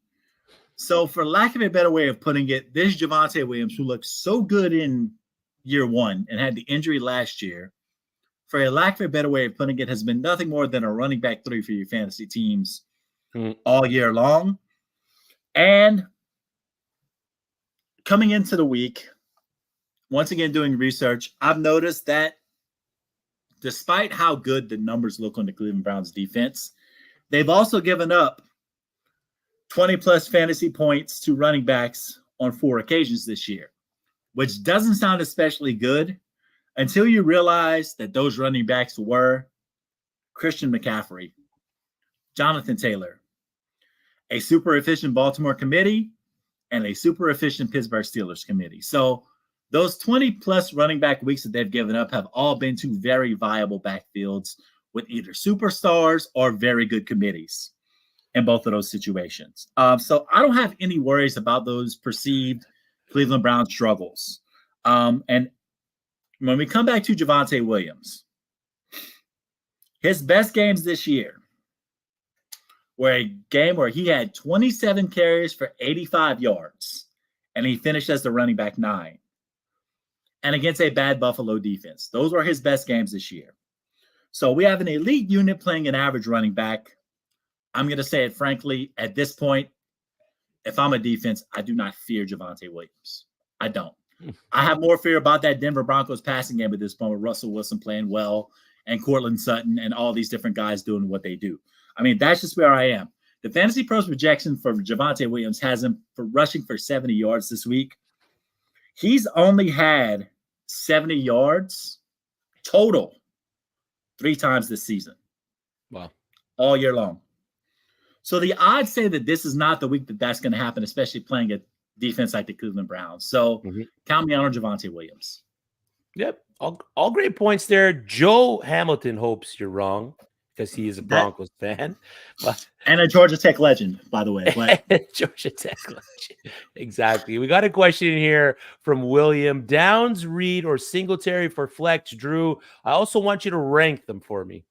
So for lack of a better way of putting it, this Javonte Williams, who looked so good in year one and had the injury last year, for a lack of a better way of putting it, has been nothing more than a running back 3 for your fantasy teams all year long. And coming into the week, once again doing research, I've noticed that despite how good the numbers look on the Cleveland Browns defense, they've also given up 20-plus fantasy points to running backs on 4 occasions this year, which doesn't sound especially good until you realize that those running backs were Christian McCaffrey, Jonathan Taylor, a super efficient Baltimore committee, and a super efficient Pittsburgh Steelers committee. So those 20-plus running back weeks that they've given up have all been to very viable backfields with either superstars or very good committees in both of those situations. So I don't have any worries about those perceived Cleveland Browns struggles. And when we come back to Javonte Williams, his best games this year were a game where he had 27 carries for 85 yards, and he finished as the running back 9. And against a bad Buffalo defense. Those were his best games this year. So we have an elite unit playing an average running back. I'm going to say it frankly, at this point, if I'm a defense, I do not fear Javonte Williams. I don't. I have more fear about that Denver Broncos passing game at this point with Russell Wilson playing well and Cortland Sutton and all these different guys doing what they do. I mean, that's just where I am. The Fantasy Pros projection for Javonte Williams has him for rushing for 70 yards this week. He's only had 70 yards total 3 times this season. Wow. All year long. So the odds say that this is not the week that that's going to happen, especially playing a defense like the Cleveland Browns. So count me on Javonte Williams. Yep. All great points there. Joe Hamilton hopes you're wrong because he is a Broncos fan. But and a Georgia Tech legend, by the way. But Georgia Tech legend. Exactly. We got a question here from William. Downs, Reed, or Singletary for flex? Drew, I also want you to rank them for me.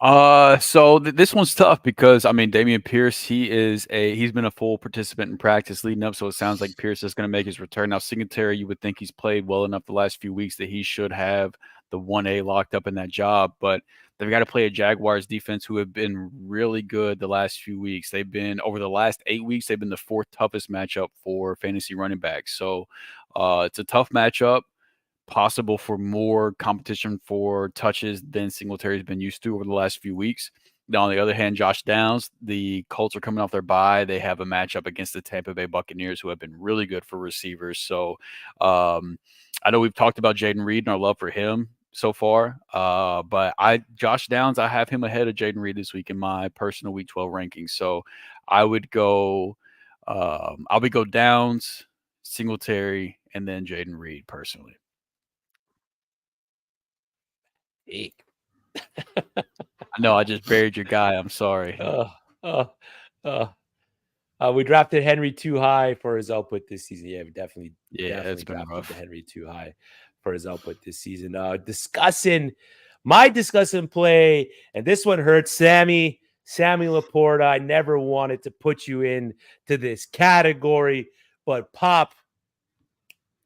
So this one's tough because I mean Dameon Pierce, he's been a full participant in practice leading up, so it sounds like Pierce is going to make his return. Now Singletary, you would think he's played well enough the last few weeks that he should have the 1A locked up in that job, but they've got to play a Jaguars defense who have been really good the last few weeks. They've been over the last 8 weeks, they've been the 4th toughest matchup for fantasy running backs. So it's a tough matchup. Possible for more competition for touches than Singletary's been used to over the last few weeks. Now, on the other hand, Josh Downs, the Colts are coming off their bye. They have a matchup against the Tampa Bay Buccaneers, who have been really good for receivers. So I know we've talked about Jaden Reed and our love for him so far, but Josh Downs, I have him ahead of Jaden Reed this week in my personal Week 12 rankings. So I would go, go Downs, Singletary, and then Jaden Reed personally. I know I just buried your guy. I'm sorry. We drafted Henry too high for his output this season. Yeah, we definitely it's been drafted rough. Henry too high for his output this season. Discussing play, and this one hurts. Sammy Laporta. I never wanted to put you in to this category, but Pop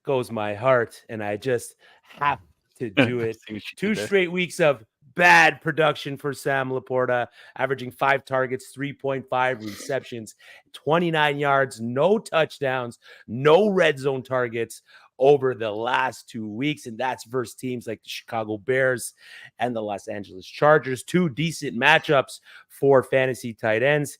goes my heart, and I just have to do it. 2 straight weeks of bad production for Sam Laporta, averaging 5 targets, 3.5 receptions, 29 yards, no touchdowns, no red zone targets over the last 2 weeks. And that's versus teams like the Chicago Bears and the Los Angeles Chargers. 2 decent matchups for fantasy tight ends.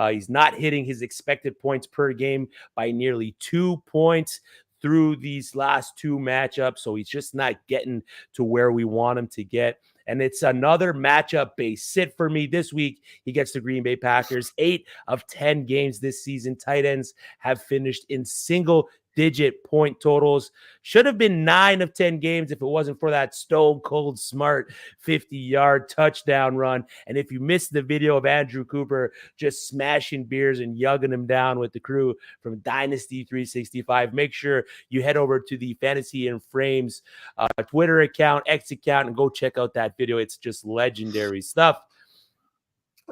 He's not hitting his expected points per game by nearly 2 points through these last 2 matchups. So he's just not getting to where we want him to get. And it's another matchup-based sit for me this week. He gets the Green Bay Packers. 8 of 10 games this season, tight ends have finished in single-digit point totals. Should have been 9 of 10 games if it wasn't for that stone cold smart 50-yard touchdown run. And if you missed the video of Andrew Cooper just smashing beers and yugging him down with the crew from Dynasty 365, make sure you head over to the Fantasy and Frames Twitter account, X account, and go check out that video. It's just legendary stuff.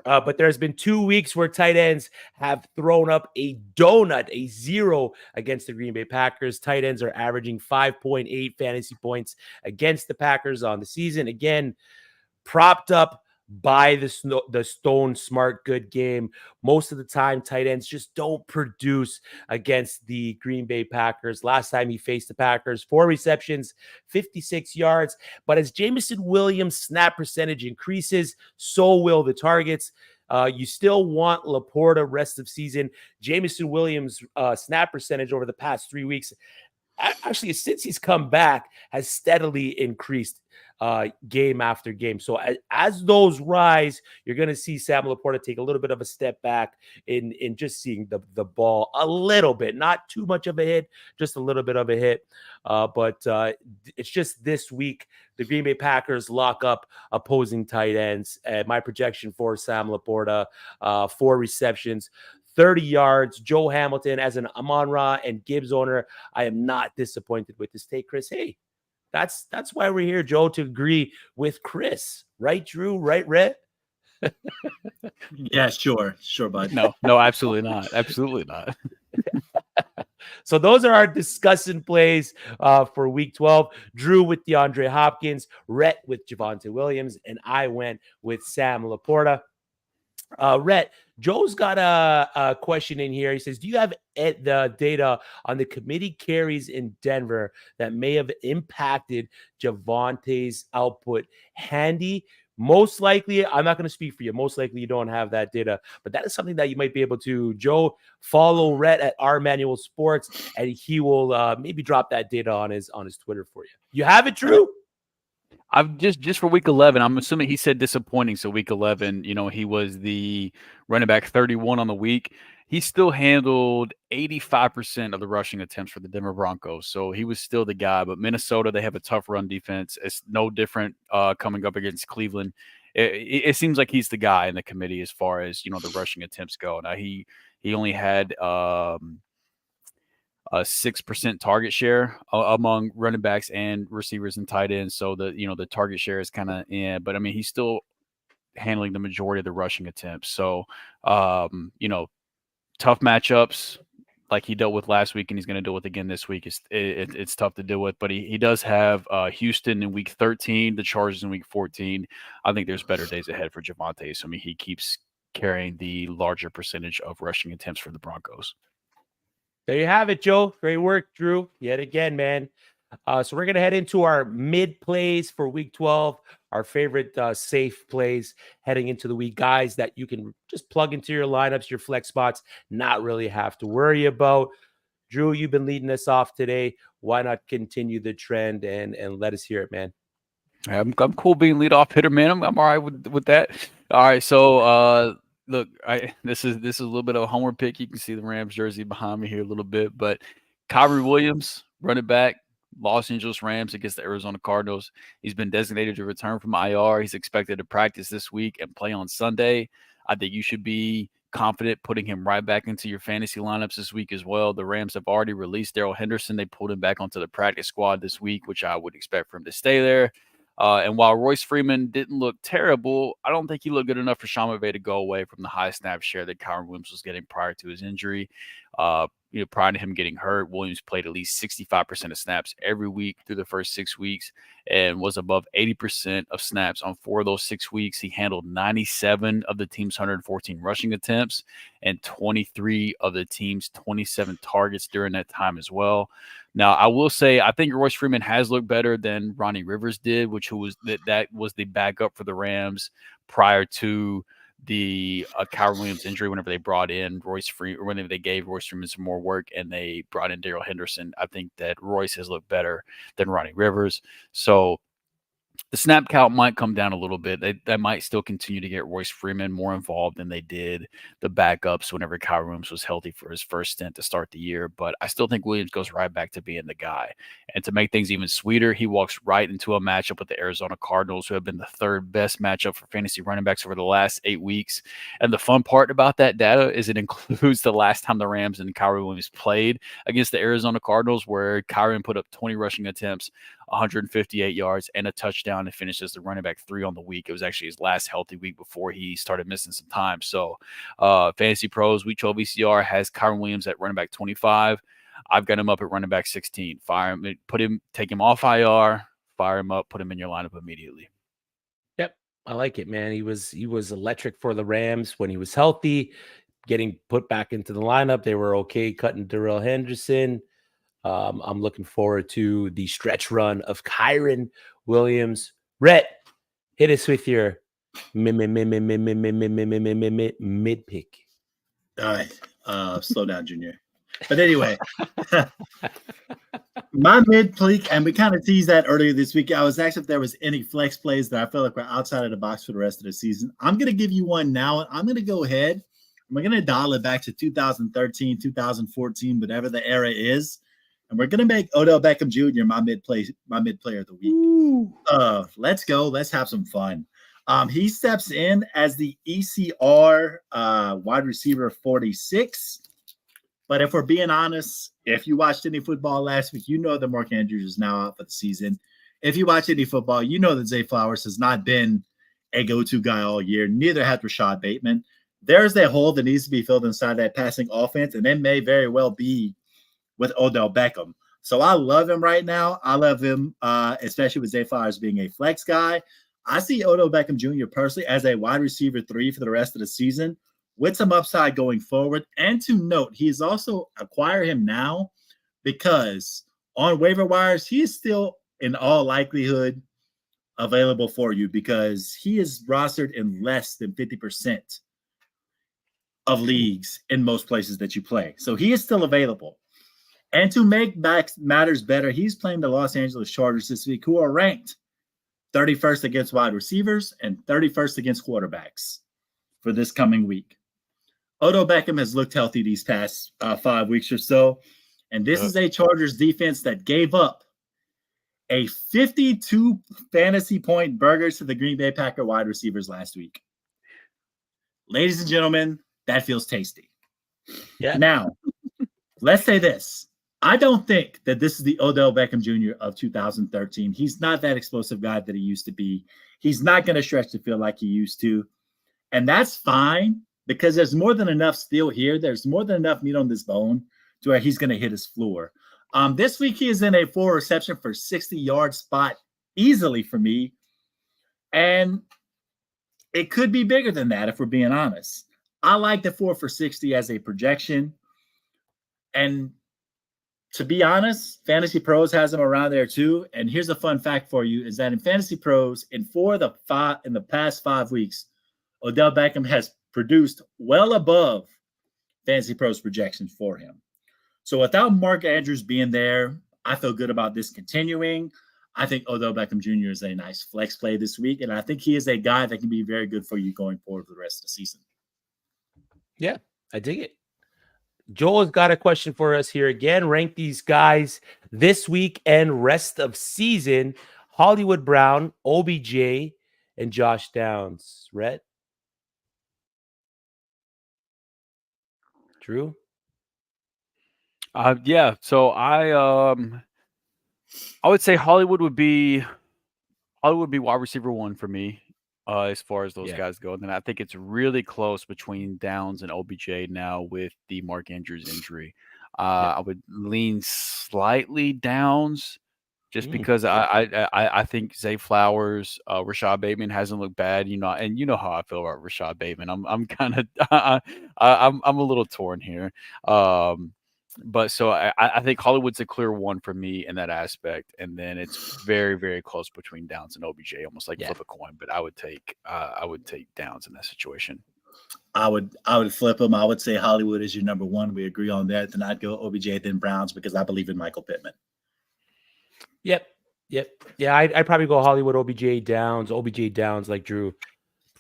But there's been 2 weeks where tight ends have thrown up a donut, a 0 against the Green Bay Packers. Tight ends are averaging 5.8 fantasy points against the Packers on the season. Again, propped up by the Stone Smart good game. Most of the time, tight ends just don't produce against the Green Bay Packers. Last time he faced the Packers, 4 receptions, 56 yards. But as Jameson Williams' snap percentage increases, so will the targets. You still want Laporta rest of season. Jameson Williams' snap percentage over the past 3 weeks, actually since he's come back, has steadily increased. game after game. So as those rise, you're going to see Sam Laporta take a little bit of a step back in just seeing the ball a little bit, not too much of a hit, just a little bit of a hit. But it's just this week, the Green Bay Packers lock up opposing tight ends. My projection for Sam Laporta, 4 receptions, 30 yards. Joe Hamilton, as an Amon-Ra and Gibbs owner, I am not disappointed with this take, Chris. Hey, that's why we're here, Joe, to agree with Chris. Right, Drew? Right, Rhett? Yeah, sure, bud. No, absolutely not. Absolutely not. So those are our discussion plays for week 12. Drew with DeAndre Hopkins, Rhett with Javonte Williams, and I went with Sam Laporta. Rhett, Joe's got a question in here. He says, do you have the data on the committee carries in Denver that may have impacted Javonte's output? Handy? Most likely, I'm not going to speak for you. Most likely you don't have that data, but that is something that you might be able to, Joe, follow Rhett at R Manual Sports, and he will maybe drop that data on his Twitter for you. You have it, Drew? I've just for week 11, I'm assuming he said disappointing. So week 11, he was the running back 31 on the week. He still handled 85% of the rushing attempts for the Denver Broncos. So he was still the guy. But Minnesota, they have a tough run defense. It's no different coming up against Cleveland. It seems like he's the guy in the committee as far as, the rushing attempts go. Now, he only had a 6% target share among running backs and receivers and tight ends. So the target share is kind of but I mean, he's still handling the majority of the rushing attempts. So, tough matchups like he dealt with last week and he's going to deal with again this week. It's tough to deal with, but he does have Houston in week 13, the Chargers in week 14. I think there's better days ahead for Javonte. So, I mean, he keeps carrying the larger percentage of rushing attempts for the Broncos. There you have it, Joe. Great work, Drew. Yet again, man. So we're going to head into our mid plays for week 12, our favorite safe plays heading into the week, guys that you can just plug into your lineups, your flex spots, not really have to worry about. Drew, you've been leading us off today. Why not continue the trend and let us hear it, man? I'm cool being leadoff hitter, man. I'm all right with that. All right, so look, this is a little bit of a homer pick. You can see the Rams jersey behind me here a little bit, but Kyrie Williams, running back, Los Angeles Rams against the Arizona Cardinals. He's been designated to return from IR. He's expected to practice this week and play on Sunday. I think you should be confident putting him right back into your fantasy lineups this week as well. The Rams have already released Darrell Henderson. They pulled him back onto the practice squad this week, which I would expect for him to stay there. And while Royce Freeman didn't look terrible, I don't think he looked good enough for Sean McVay to go away from the high snap share that Kyron Williams was getting prior to his injury. Prior to him getting hurt, Williams played at least 65% of snaps every week through the first 6 weeks and was above 80% of snaps on 4 of those 6 weeks. He handled 97 of the team's 114 rushing attempts and 23 of the team's 27 targets during that time as well. Now, I will say, I think Royce Freeman has looked better than Ronnie Rivers did, that was the backup for the Rams prior to the Kyron Williams injury. Whenever they brought in Royce Freeman, or whenever they gave Royce Freeman some more work and they brought in Darrell Henderson, I think that Royce has looked better than Ronnie Rivers. So the snap count might come down a little bit. They might still continue to get Royce Freeman more involved than they did the backups whenever Kyron Williams was healthy for his first stint to start the year. But I still think Williams goes right back to being the guy. And to make things even sweeter, he walks right into a matchup with the Arizona Cardinals, who have been the third best matchup for fantasy running backs over the last 8 weeks. And the fun part about that data is it includes the last time the Rams and Kyron Williams played against the Arizona Cardinals, where Kyron put up 20 rushing attempts, 158 yards, and a touchdown, and finished as the running back 3 on the week. It was actually his last healthy week before he started missing some time. So Fantasy Pros, Week 12 VCR has Kyron Williams at running back 25. I've got him up at running back 16. Fire him, take him off IR, fire him up, put him in your lineup immediately. Yep, I like it, man. He was electric for the Rams when he was healthy, getting put back into the lineup. They were okay cutting Darrell Henderson. I'm looking forward to the stretch run of Kyron Williams. Rhett, hit us with your mid pick. All right. Slow down, Junior. But anyway, my mid play, and we kind of teased that earlier this week. I was asked if there was any flex plays that I felt like were outside of the box for the rest of the season. I'm going to give you one now, and I'm going to go ahead. We're going to dial it back to 2013, 2014, whatever the era is, and we're going to make Odell Beckham Jr. my mid player of the week. Let's go. Let's have some fun. He steps in as the ECR wide receiver 46. But if we're being honest, if you watched any football last week, you know that Mark Andrews is now out for the season. If you watch any football, you know that Zay Flowers has not been a go-to guy all year. Neither has Rashad Bateman. There's that hole that needs to be filled inside that passing offense, and it may very well be with Odell Beckham. So I love him right now. I love him, especially with Zay Flowers being a flex guy. I see Odell Beckham Jr. personally as a wide receiver 3 for the rest of the season, with some upside going forward. And to note, he's also acquire him now because on waiver wires, he is still in all likelihood available for you because he is rostered in less than 50% of leagues in most places that you play. So he is still available. And to make matters better, he's playing the Los Angeles Chargers this week, who are ranked 31st against wide receivers and 31st against quarterbacks for this coming week. Odell Beckham has looked healthy these past 5 weeks or so, and this is a Chargers defense that gave up a 52 fantasy point burgers to the Green Bay Packer wide receivers last week. Ladies and gentlemen, that feels tasty. Yeah. Now, let's say this. I don't think that this is the Odell Beckham Jr. of 2013. He's not that explosive guy that he used to be. He's not going to stretch the field like he used to, and that's fine. Because there's more than enough steel here. There's more than enough meat on this bone to where he's going to hit his floor. This week, he is in a 4 reception for 60-yard spot easily for me. And it could be bigger than that if we're being honest. I like the 4 for 60 as a projection. And to be honest, Fantasy Pros has him around there too. And here's a fun fact for you is that in Fantasy Pros, in the past 5 weeks, Odell Beckham has produced well above Fantasy Pros projections for him. So without Mark Andrews being there, I feel good about this continuing. I think Odell Beckham Jr. is a nice flex play this week, and I think he is a guy that can be very good for you going forward for the rest of the season. Yeah, I dig it. Joel's got a question for us here again. Rank these guys this week and rest of season. Hollywood Brown, OBJ, and Josh Downs. Rhett? Drew? Yeah. So I would say Hollywood would be wide receiver 1 for me, as far as those guys go. And then I think it's really close between Downs and OBJ now with the Mark Andrews injury. I would lean slightly Downs just because I think Zay Flowers, Rashad Bateman hasn't looked bad, and you know how I feel about Rashad Bateman. I'm kind of I'm a little torn here. But so I think Hollywood's a clear 1 for me in that aspect, and then it's very, very close between Downs and OBJ, almost like flip a coin. But I would take Downs in that situation. I would flip him. I would say Hollywood is your number 1. We agree on that. Then I'd go OBJ, then Browns, because I believe in Michael Pittman. Yep. Yeah, I'd probably go Hollywood, OBJ, Downs. OBJ, Downs, like Drew,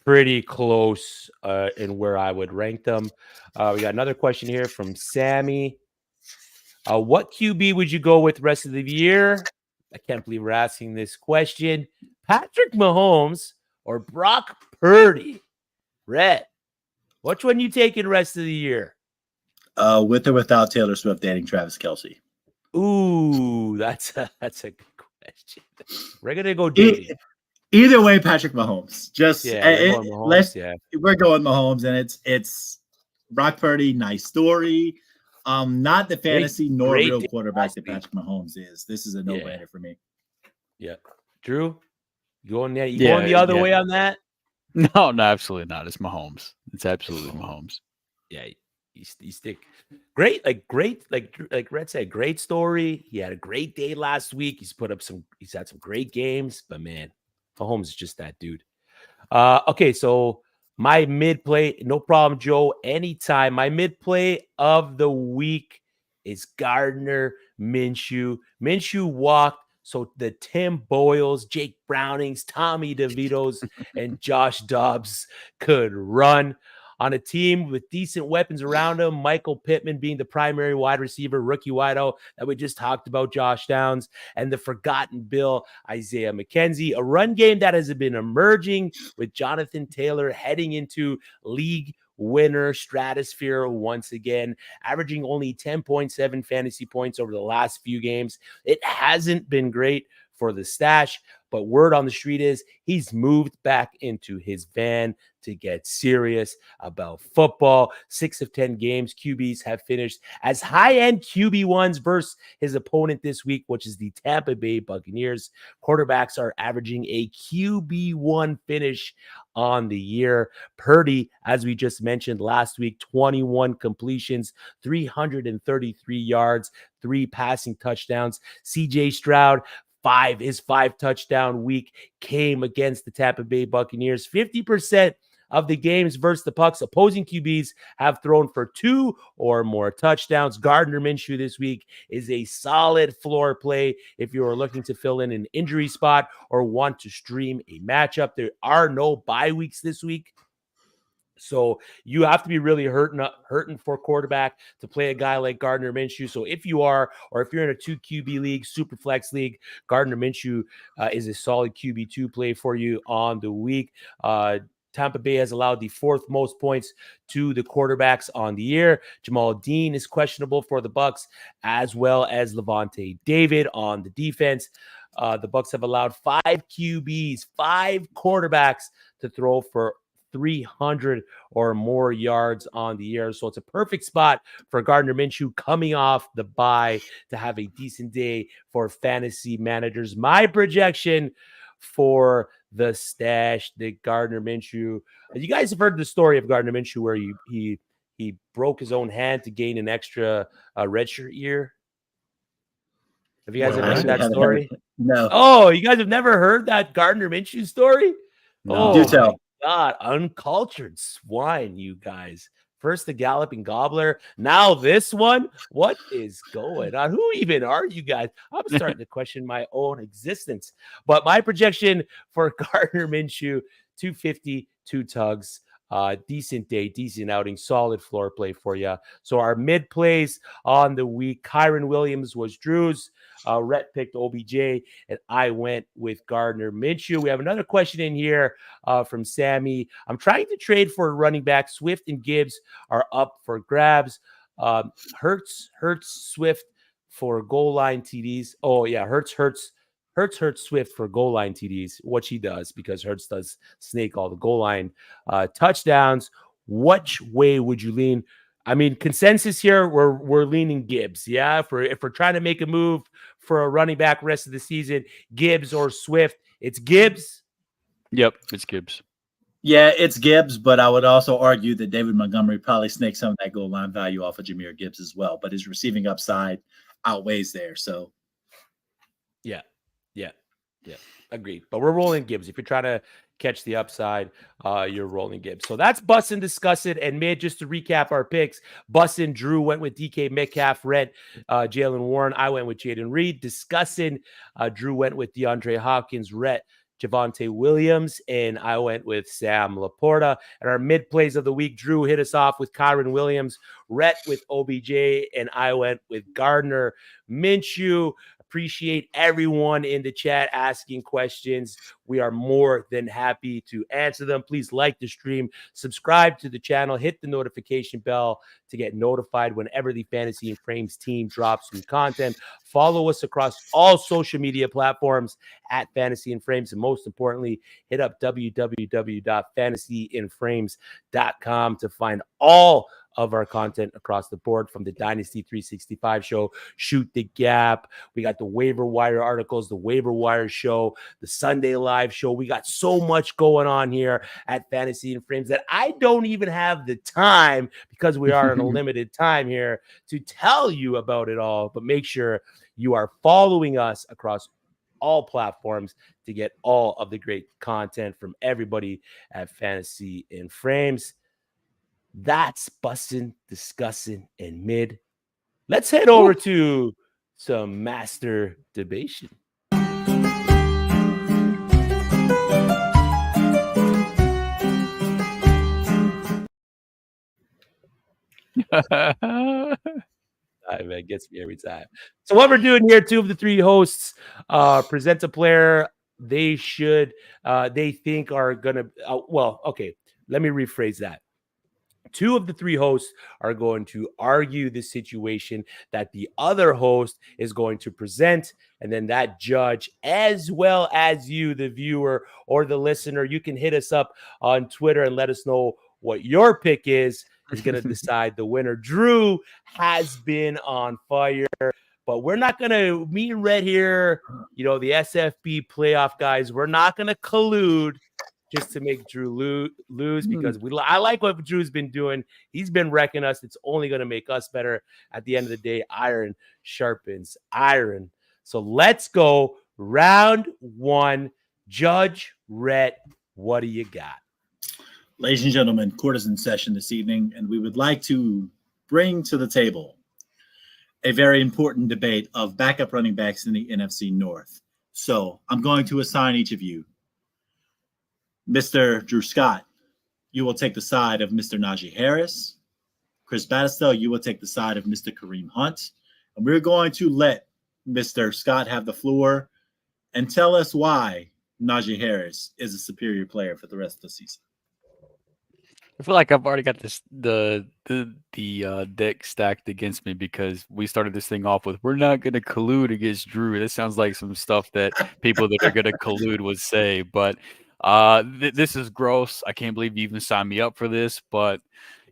pretty close in where I would rank them. We got another question here from Sammy. What QB would you go with the rest of the year? I can't believe we're asking this question. Patrick Mahomes or Brock Purdy? Rhett, which one you taking rest of the year? With or without Taylor Swift dating Travis Kelce? Ooh, that's a good question. We're gonna go dating. Either way, Patrick Mahomes. We're going Mahomes, and it's Brock Purdy. Nice story. Not the fantasy nor real quarterback that Patrick Mahomes is. This is a no-brainer for me. Yeah, Drew, you going the other way on that? No, absolutely not. It's Mahomes. It's absolutely Mahomes. Yeah, you stick. Great, like Rhett said, great story. He had a great day last week. He's had some great games, but man, Mahomes is just that dude. Okay, so my mid play, no problem, Joe. Anytime. My mid play of the week is Gardner Minshew. Minshew walked so the Tim Boyles, Jake Brownings, Tommy DeVitos, and Josh Dobbs could run. On a team with decent weapons around him, Michael Pittman being the primary wide receiver, rookie wideout that we just talked about, Josh Downs, and the forgotten Bill, Isaiah McKenzie. A run game that has been emerging with Jonathan Taylor heading into league winner stratosphere once again, averaging only 10.7 fantasy points over the last few games. It hasn't been great for the stash, but word on the street is he's moved back into his van to get serious about football. 6 of 10 games, QBs have finished as high-end QB1s versus his opponent this week, which is the Tampa Bay Buccaneers. Quarterbacks are averaging a QB1 finish on the year. Purdy, as we just mentioned last week, 21 completions, 333 yards, 3 passing touchdowns. CJ Stroud, his 5 touchdown week came against the Tampa Bay Buccaneers. 50% of the games versus the Pucks, opposing QBs have thrown for 2 or more touchdowns. Gardner Minshew this week is a solid floor play if you are looking to fill in an injury spot or want to stream a matchup. There are no bye weeks this week, so you have to be really hurting for quarterback to play a guy like Gardner Minshew. So if you are, or if you're in a 2 QB league, super flex league, Gardner Minshew is a solid QB2 play for you on the week. Tampa Bay has allowed the 4th most points to the quarterbacks on the year. Jamal Dean is questionable for the Bucks, as well as Levante David on the defense. The Bucks have allowed 5 QBs, 5 quarterbacks to throw for 300 or more yards on the year. So it's a perfect spot for Gardner Minshew coming off the bye to have a decent day for fantasy managers. My projection for the stash, the Gardner Minshew. You guys have heard the story of Gardner Minshew where he broke his own hand to gain an extra redshirt year. Have you guys ever heard that story? No. Oh, you guys have never heard that Gardner Minshew story? No. Do tell. God, uncultured swine, you guys. First the Galloping Gobbler, now this one. What is going on? Who even are you guys? I'm starting to question my own existence. But my projection for Gardner Minshew, 250, 2 tugs. Decent day, decent outing, solid floor play for you. So our mid plays on the week, Kyron Williams was Drew's. Rhett picked OBJ, and I went with Gardner Minshew. We have another question in here from Sammy. I'm trying to trade for a running back. Swift and Gibbs are up for grabs. Hurts, Swift for goal line TDs. Oh, yeah, Hurts, Swift for goal line TDs, what she does, because Hurts does snake all the goal line touchdowns. Which way would you lean? I mean, consensus here, we're leaning Gibbs. Yeah, if we're trying to make a move for a running back rest of the season, Gibbs or Swift, it's Gibbs. Yep, it's Gibbs. Yeah, it's Gibbs, but I would also argue that David Montgomery probably snaked some of that goal line value off of Jahmyr Gibbs as well, but his receiving upside outweighs there. So, yeah, agreed. But we're rolling Gibbs. If you're trying to catch the upside, you're rolling Gibbs. So that's Bussin' Discussin' and Mid. Just to recap our picks, Bussin' Drew went with DK Metcalf, Rhett, Jalen Warren. I went with Jaden Reed. Discussin', Drew went with DeAndre Hopkins, Rhett, Javonte Williams, and I went with Sam Laporta. And our mid plays of the week, Drew hit us off with Kyron Williams, Rhett with OBJ, and I went with Gardner Minshew. Appreciate everyone in the chat asking questions. We are more than happy to answer them. Please like the stream, subscribe to the channel, hit the notification bell to get notified whenever the Fantasy and Frames team drops new content. Follow us across all social media platforms at Fantasy and Frames. And most importantly, hit up www.fantasyandframes.com to find all of our content across the board, from the Dynasty 365 show, Shoot the Gap. We got the waiver wire articles, the waiver wire show, the Sunday live show. We got so much going on here at Fantasy and Frames that I don't even have the time, because we are in a limited time here, to tell you about it all. But make sure you are following us across all platforms to get all of the great content from everybody at Fantasy and Frames. That's Bussin', Discussin', and Mid. Let's head over to some master debation. It gets me every time. So what we're doing here, two of the three hosts present a player they think are gonna. Okay. Let me rephrase that. Two of the three hosts are going to argue the situation that the other host is going to present, and then that judge, as well as you, the viewer or the listener, you can hit us up on Twitter and let us know what your pick is going to decide the winner. Drew has been on fire, but we're not going to, me and Rhett here, the SFB playoff guys, we're not going to collude just to make Drew lose because I like what Drew's been doing. He's been wrecking us. It's only going to make us better. At the end of the day, iron sharpens iron. So let's go round one. Judge Rhett, what do you got? Ladies and gentlemen, court is in session this evening, and we would like to bring to the table a very important debate of backup running backs in the NFC North. So I'm going to assign each of you. Mr. Drew Scott, you will take the side of Mr. Najee Harris. Chris Battistel, you will take the side of Mr. Kareem Hunt. And we're going to let Mr. Scott have the floor and tell us why Najee Harris is a superior player for the rest of the season. I feel like I've already got the deck stacked against me because we started this thing off with we're not going to collude against Drew. This sounds like some stuff that people that are going to collude would say, but this is gross. I can't believe you even signed me up for this, but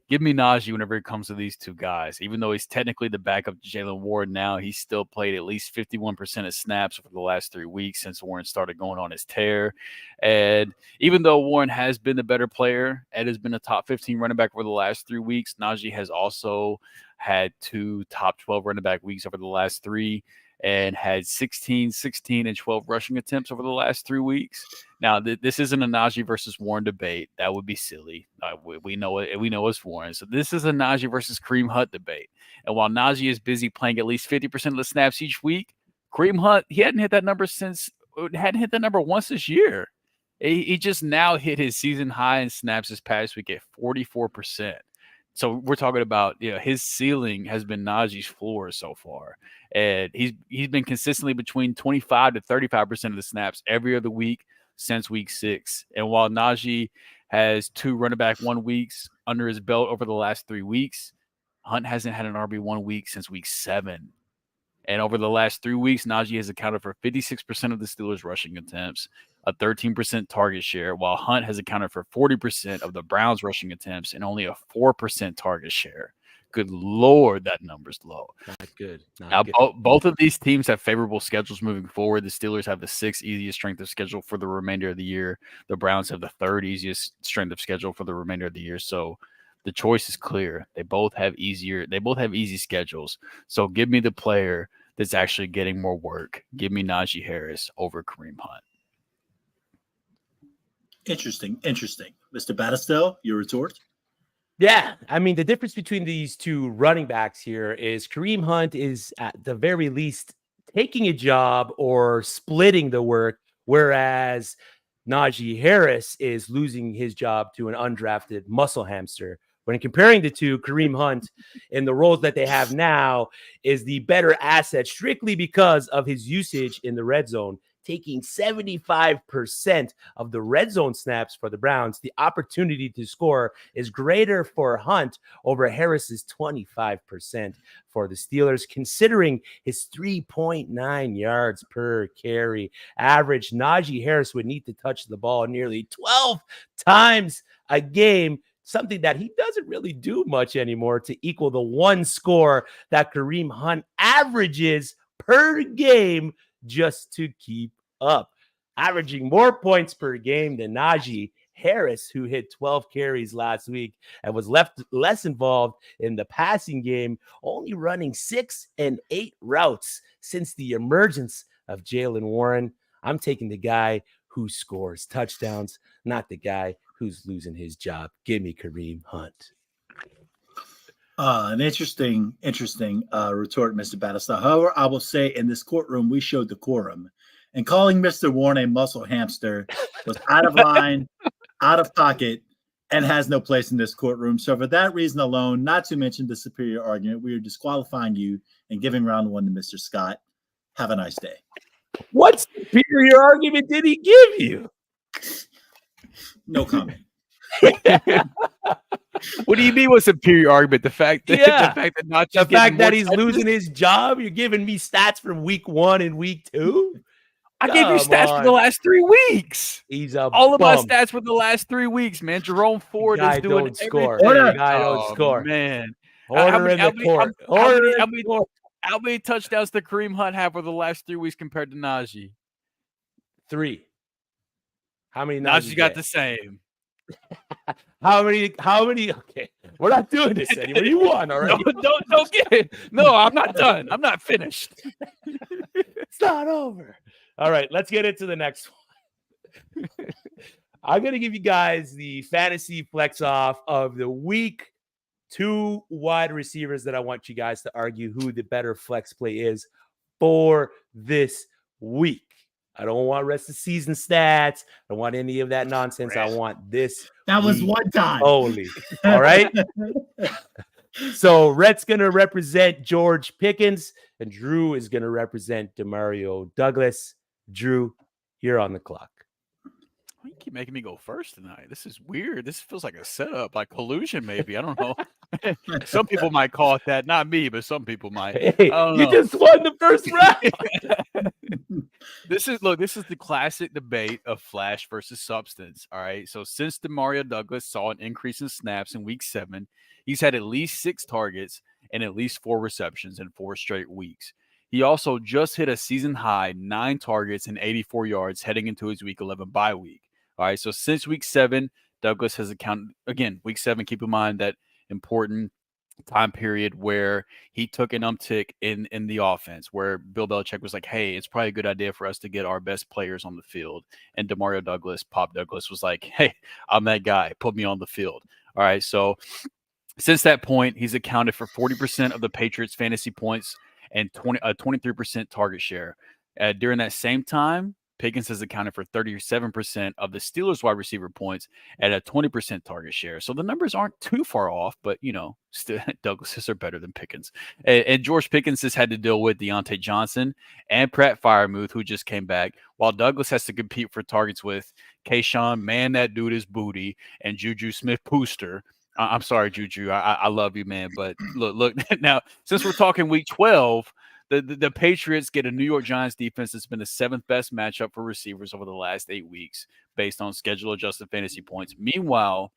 give me Najee whenever it comes to these two guys. Even though he's technically the backup to Jalen Warren now, he's still played at least 51% of snaps over the last 3 weeks since Warren started going on his tear. And even though Warren has been the better player and has been a top 15 running back over the last 3 weeks, Najee has also had 2 top 12 running back weeks over the last 3 and had 16, and 12 rushing attempts over the last 3 weeks. Now, this isn't a Najee versus Warren debate. That would be silly. We know it. We know it's Warren. So this is a Najee versus Kareem Hunt debate. And while Najee is busy playing at least 50% of the snaps each week, Kareem Hunt, he hadn't hit that number once this year. He just now hit his season high in snaps this past week at 44%. So we're talking about, his ceiling has been Najee's floor so far. And he's been consistently between 25 to 35% of the snaps every other week since week 6. And while Najee has 2 running back 1 weeks under his belt over the last 3 weeks, Hunt hasn't had an RB1 week since week 7. And over the last 3 weeks, Najee has accounted for 56% of the Steelers' rushing attempts, a 13% target share, while Hunt has accounted for 40% of the Browns' rushing attempts and only a 4% target share. Good Lord, that number's low. Not good. Now, both of these teams have favorable schedules moving forward. The Steelers have the 6th easiest strength of schedule for the remainder of the year. The Browns have the 3rd easiest strength of schedule for the remainder of the year. So the choice is clear. They both have easy schedules. So give me the player that's actually getting more work. Give me Najee Harris over Kareem Hunt. Interesting. Mr. Battistel, your retort? Yeah, I mean, the difference between these two running backs here is Kareem Hunt is at the very least taking a job or splitting the work, whereas Najee Harris is losing his job to an undrafted muscle hamster. When comparing the two, Kareem Hunt in the roles that they have now is the better asset strictly because of his usage in the red zone, taking 75% of the red zone snaps for the Browns. The opportunity to score is greater for Hunt over Harris's 25% for the Steelers, considering his 3.9 yards per carry average. Najee Harris would need to touch the ball nearly 12 times a game, something that he doesn't really do much anymore, to equal the 1 score that Kareem Hunt averages per game just to keep up, averaging more points per game than Najee Harris, who hit 12 carries last week and was less involved in the passing game, only running 6 and 8 routes since the emergence of Jalen Warren. I'm taking the guy who scores touchdowns, not the guy who's losing his job. Give me Kareem Hunt. An interesting retort, Mr. Battlestar. However, I will say in this courtroom, we showed decorum. And calling Mr. Warren a muscle hamster was out of line, out of pocket, and has no place in this courtroom. So for that reason alone, not to mention the superior argument, we are disqualifying you and giving round one to Mr. Scott. Have a nice day. What superior argument did he give you? No comment. What do you mean with superior argument? The fact that the fact that he's losing his job. You're giving me stats from week 1 and week 2. I gave you stats for the last 3 weeks. He's a all bum. of my stats for the last 3 weeks, man. Jerome Ford is doing everything. The guy don't score, man. Order in the court. How many touchdowns did Kareem Hunt have for the last 3 weeks compared to Najee? 3. How many? Najee got the same. How many? Okay, we're not doing this anymore. You won, all right? Don't get it. No, I'm not done. I'm not finished. It's not over. All right, let's get into the next one. I'm going to give you guys the fantasy flex off of the week. 2 wide receivers that I want you guys to argue who the better flex play is for this week. I don't want rest of season stats. I don't want any of that nonsense. I want this. That was one time. Holy. All right. So Rhett's going to represent George Pickens, and Drew is going to represent Demario Douglas. Drew, you're on the clock. You keep making me go first tonight. This is weird. This feels like a setup, like collusion, maybe. I don't know. Some people might call it that. Not me, but some people might. Hey, you just won the first round. This is the classic debate of flash versus substance. All right. So since Demario Douglas saw an increase in snaps in week 7, he's had at least 6 targets and at least 4 receptions in 4 straight weeks. He also just hit a season high 9 targets and 84 yards heading into his week 11 bye week. All right. So since week 7, Douglas has accounted again, week 7, keep in mind that important time period where he took an uptick in the offense, where Bill Belichick was like, hey, it's probably a good idea for us to get our best players on the field. And Demario Douglas, Pop Douglas, was like, hey, I'm that guy. Put me on the field. All right. So since that point, he's accounted for 40% of the Patriots' fantasy points and 23% target share. During that same time, Pickens has accounted for 37% of the Steelers' wide receiver points at a 20% target share. So the numbers aren't too far off, but, still, Douglas's are better than Pickens. And George Pickens has had to deal with Deontay Johnson and Pratt Freiermuth, who just came back, while Douglas has to compete for targets with Kayshawn, man, that dude is booty, and Juju Smith-Schuster. I'm sorry, Juju. I love you, man. But look, now, since we're talking week 12, the Patriots get a New York Giants defense that's been the 7th best matchup for receivers over the last 8 weeks based on schedule-adjusted fantasy points. Meanwhile,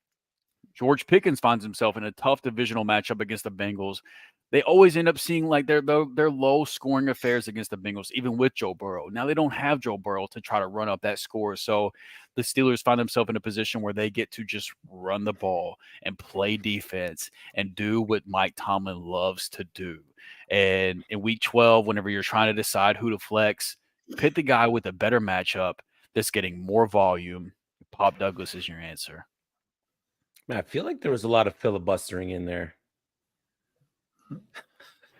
George Pickens finds himself in a tough divisional matchup against the Bengals. They always end up seeing like their low-scoring affairs against the Bengals, even with Joe Burrow. Now they don't have Joe Burrow to try to run up that score, so the Steelers find themselves in a position where they get to just run the ball and play defense and do what Mike Tomlin loves to do. And in week 12, whenever you're trying to decide who to flex, pick the guy with a better matchup that's getting more volume. Pop Douglas is your answer. Man, I feel like there was a lot of filibustering in there.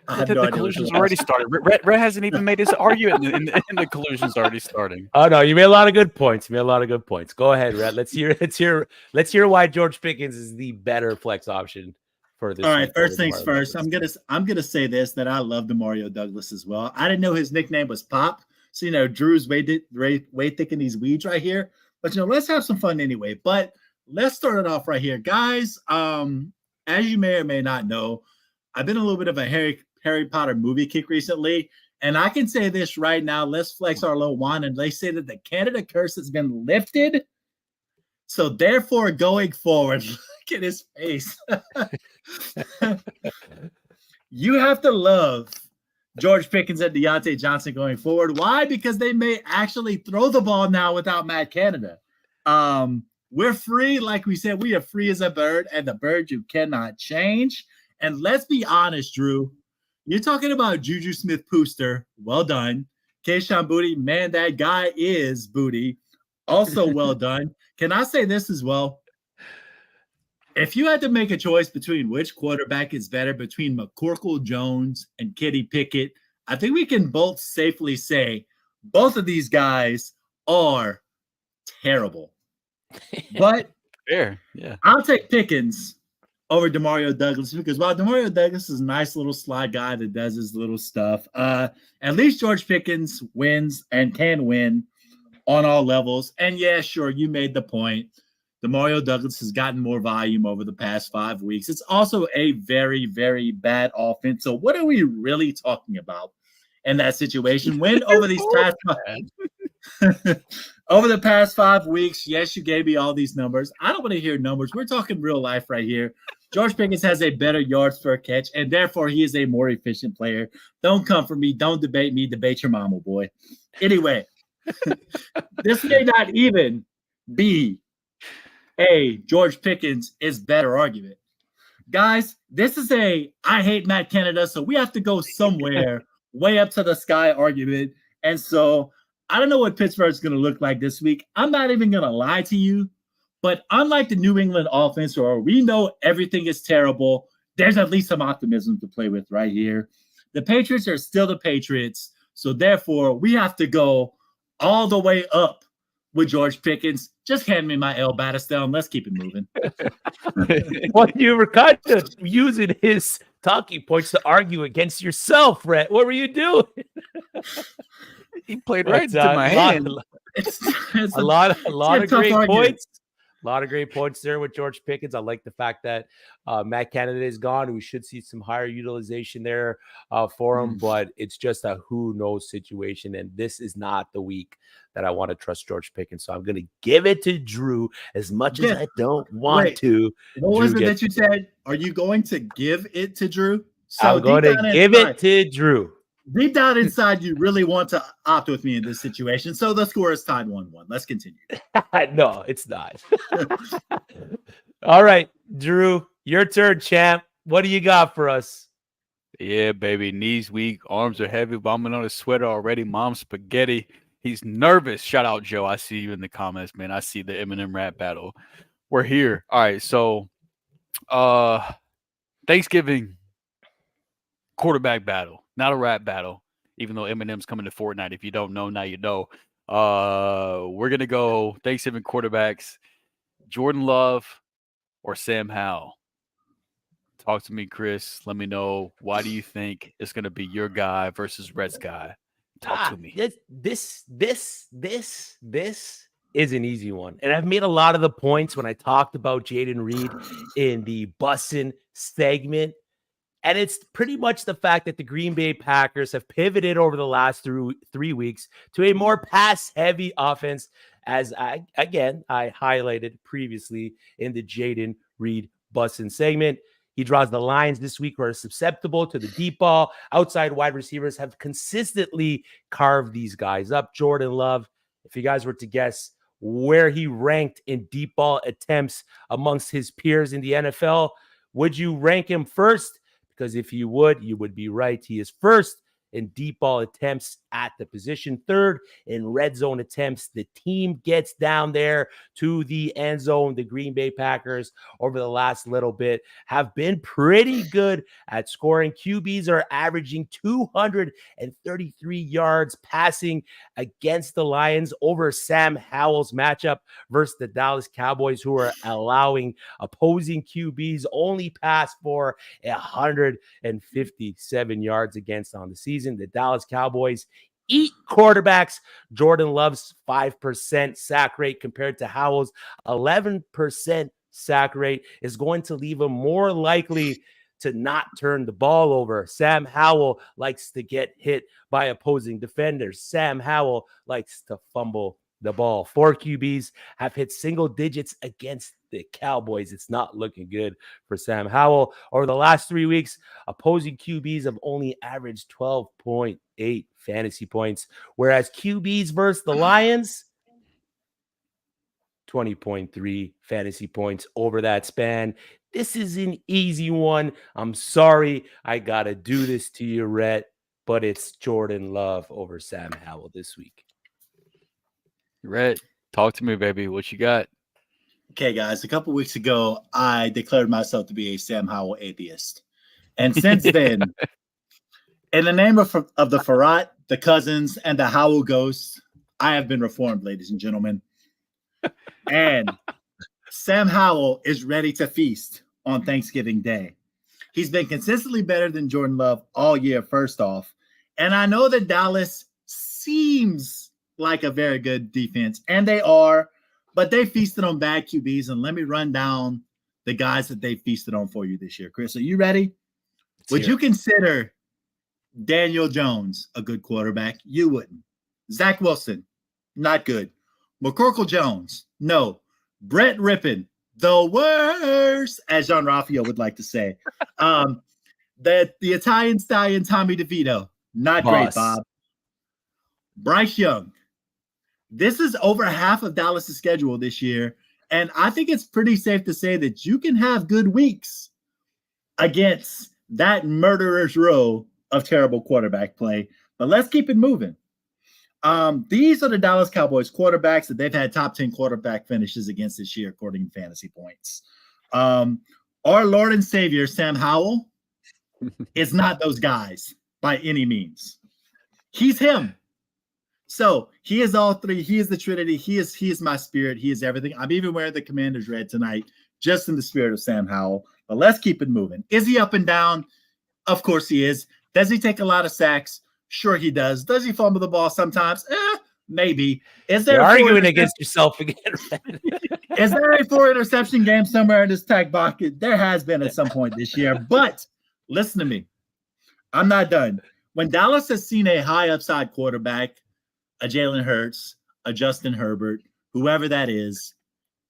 The collusion's already started. Rhett hasn't even made his argument, and the collusion's already starting. Oh no, you made a lot of good points. Go ahead, Rhett. Let's hear why George Pickens is the better flex option for this. All right, first things first. I'm gonna say this, that I love Demario Douglas as well. I didn't know his nickname was Pop, so Drew's way thinking these weeds right here. But let's have some fun anyway. But let's start it off right here, guys. As you may or may not know, I've been a little bit of a Harry Potter movie kick recently, and I can say this right now. Let's flex our little wand, and they say that the Canada curse has been lifted. So therefore, going forward, look at his face. You have to love George Pickens and Deontay Johnson going forward. Why? Because they may actually throw the ball now without Matt Canada. We're free, like we said, we are free as a bird, and the bird you cannot change. And let's be honest, Drew, you're talking about Juju Smith-Schuster. Well done. Kayshawn Booty, man, that guy is booty. Also well done. Can I say this as well? If you had to make a choice between which quarterback is better between McCorkle Jones and Kenny Pickett, I think we can both safely say both of these guys are terrible. But Fair, yeah. I'll take Pickens over Demario Douglas because while Demario Douglas is a nice little slide guy that does his little stuff, at least George Pickens wins and can win on all levels. And yeah, sure, you made the point. Demario Douglas has gotten more volume over the past 5 weeks. It's also a very, very bad offense. So what are we really talking about in that situation? When over these past over the past 5 weeks, yes, you gave me all these numbers. I don't want to hear numbers. We're talking real life right here. George Pickens has a better yards per catch, and therefore he is a more efficient player. Don't come for me. Don't debate me. Debate your mama, boy. Anyway, this may not even be a George Pickens is better argument. Guys, this is a I hate Matt Canada, so we have to go somewhere way up to the sky argument. And so I don't know what Pittsburgh's going to look like this week. I'm not even going to lie to you, but unlike the New England offense where we know everything is terrible, there's at least some optimism to play with right here. The Patriots are still the Patriots, so therefore we have to go all the way up with George Pickens. Just hand me my L Battistone. Let's keep it moving. Well, you were kind of using his talking points to argue against yourself, Rhett. What were you doing? He played right into my hand. It's A lot of great argument. points. A lot of great points there with George Pickens. I like the fact that Matt Canada is gone. We should see some higher utilization there for him, but it's just a who knows situation. And this is not the week that I want to trust George Pickens. So I'm going to give it to Drew as much as I don't want to. What was it that you said? Are you going to give it to Drew? So I'm going to give it to Drew. Deep down inside, you really want to opt with me in this situation. So the score is tied 1-1. Let's continue. No, it's not. All right, Drew, your turn, champ. What do you got for us? Yeah, baby. Knees weak, arms are heavy, bombing on his sweater already. Mom's spaghetti. He's nervous. Shout out, Joe. I see you in the comments, man. I see the Eminem rap battle. We're here. All right, so Thanksgiving quarterback battle. Not a rap battle, even though Eminem's coming to Fortnite. If you don't know, now you know. We're going to go Thanksgiving quarterbacks, Jordan Love or Sam Howell. Talk to me, Chris. Let me know, why do you think it's going to be your guy versus Rhett's guy? Talk to me. This is an easy one. And I've made a lot of the points when I talked about Jaden Reed in the Bussin' segment. And it's pretty much the fact that the Green Bay Packers have pivoted over the last 3 weeks to a more pass-heavy offense, as I highlighted previously in the Jaden Reed Bussin' segment. He draws the lines this week who are susceptible to the deep ball. Outside wide receivers have consistently carved these guys up. Jordan Love, if you guys were to guess where he ranked in deep ball attempts amongst his peers in the NFL, would you rank him first? Because if you would be right. He is first in deep ball attempts at the position, third in red zone attempts. The team gets down there to the end zone. The Green Bay Packers over the last little bit have been pretty good at scoring. QBs are averaging 233 yards passing against the Lions over Sam Howell's matchup versus the Dallas Cowboys, who are allowing opposing QBs only pass for 157 yards against on the season. The Dallas Cowboys eat quarterbacks. Jordan Love's 5% sack rate compared to Howell's 11% sack rate is going to leave him more likely to not turn the ball over. Sam Howell likes to get hit by opposing defenders. Sam Howell likes to fumble the ball. 4 QBs have hit single digits against the Cowboys. It's not looking good for Sam Howell. Over the last 3 weeks, opposing QBs have only averaged 12.8 fantasy points, whereas QBs versus the Lions, 20.3 fantasy points over that span. This is an easy one. I'm sorry I got to do this to you, Rhett, but it's Jordan Love over Sam Howell this week. Rhett, talk to me, baby. What you got? Okay, guys, a couple weeks ago, I declared myself to be a Sam Howell atheist. And since then, in the name of the Farad, the Cousins, and the Howell ghosts, I have been reformed, ladies and gentlemen. And Sam Howell is ready to feast on Thanksgiving Day. He's been consistently better than Jordan Love all year, first off. And I know that Dallas seems like a very good defense, and they are, but they feasted on bad QBs. And let me run down the guys that they feasted on for you this year. Chris, are you ready? Would you consider Daniel Jones a good quarterback? You wouldn't. Zach Wilson, not good. McCorkle Jones, no. Brett Rippon, the worst, as John Raphael would like to say. The Italian stallion Tommy DeVito, not great, Bob. Bryce Young. This is over half of Dallas' schedule this year, and I think it's pretty safe to say that you can have good weeks against that murderer's row of terrible quarterback play. But let's keep it moving. These are the Dallas Cowboys quarterbacks that they've had top 10 quarterback finishes against this year, according to Fantasy Points. Our Lord and Savior, Sam Howell, is not those guys by any means. He's him. So he is all three. He is the Trinity. He is my spirit. He is everything. I'm even wearing the Commander's red tonight, just in the spirit of Sam Howell. But let's keep it moving. Is he up and down? Of course he is. Does he take a lot of sacks? Sure he does. Does he fumble the ball sometimes? Maybe. Is there arguing against yourself again? Is there a 4-interception game somewhere in this tag bucket? There has been at some point this year. But listen to me. I'm not done. When Dallas has seen a high upside quarterback, a Jalen Hurts, a Justin Herbert, whoever that is,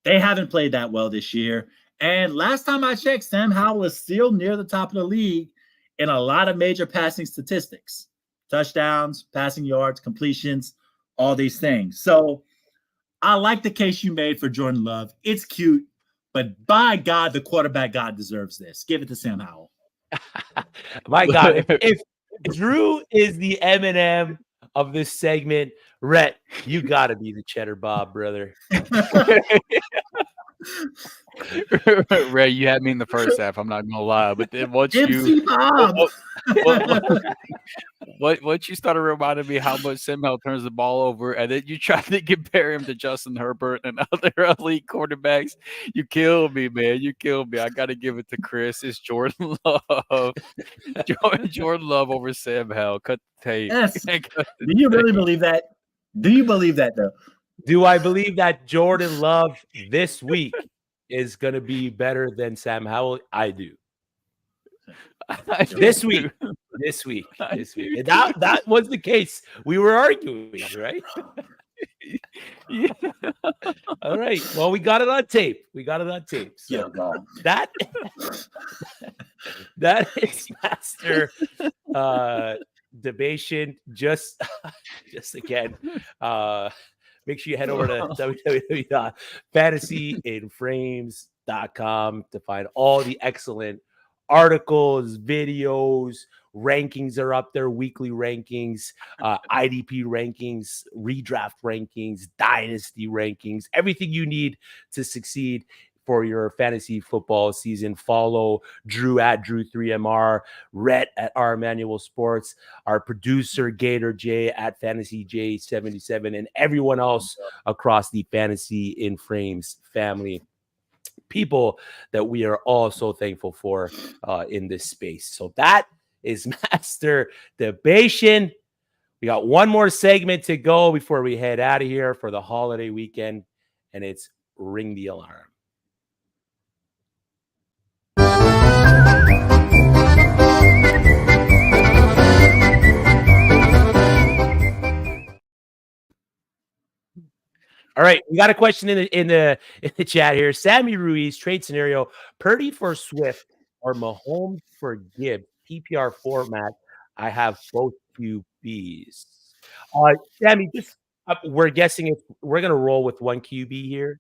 they haven't played that well this year. And last time I checked, Sam Howell is still near the top of the league in a lot of major passing statistics. Touchdowns, passing yards, completions, all these things. So I like the case you made for Jordan Love. It's cute, but by God, the quarterback God deserves this. Give it to Sam Howell. My God, if Drew is the Eminem of this segment, Rhett, you got to be the Cheddar Bob, brother. Ray, you had me in the first half. I'm not gonna lie, but then once you started reminding me how much Sam Howell turns the ball over, and then you tried to compare him to Justin Herbert and other elite quarterbacks, you killed me, man. You killed me. I got to give it to Chris. It's Jordan Love. Jordan Love over Sam Howell. Cut the tape. Yes. Do you really believe that? Do you believe that, though? Do I believe that Jordan Love this week is going to be better than Sam Howell? I do. This week. And that was the case. We were arguing, right? Yeah. All right. Well, we got it on tape. So that is Master Debation. Just again. Make sure you head over to www.fantasyinframes.com to find all the excellent articles, videos, rankings are up there, weekly rankings, IDP rankings, redraft rankings, dynasty rankings, everything you need to succeed for your fantasy football season. Follow Drew at Drew3MR, Rhett at R Emmanuel Sports, our producer Gator J at Fantasy J77, and everyone else across the Fantasy in Frames family. People that we are all so thankful for in this space. So that is Master Debation. We got one more segment to go before we head out of here for the holiday weekend, and it's Ring the Alarm. All right, we got a question in the chat here. Sammy Ruiz, trade scenario: Purdy for Swift or Mahomes for Gibbs? PPR format. I have both QBs. Sammy, just we're guessing if we're gonna roll with one QB here,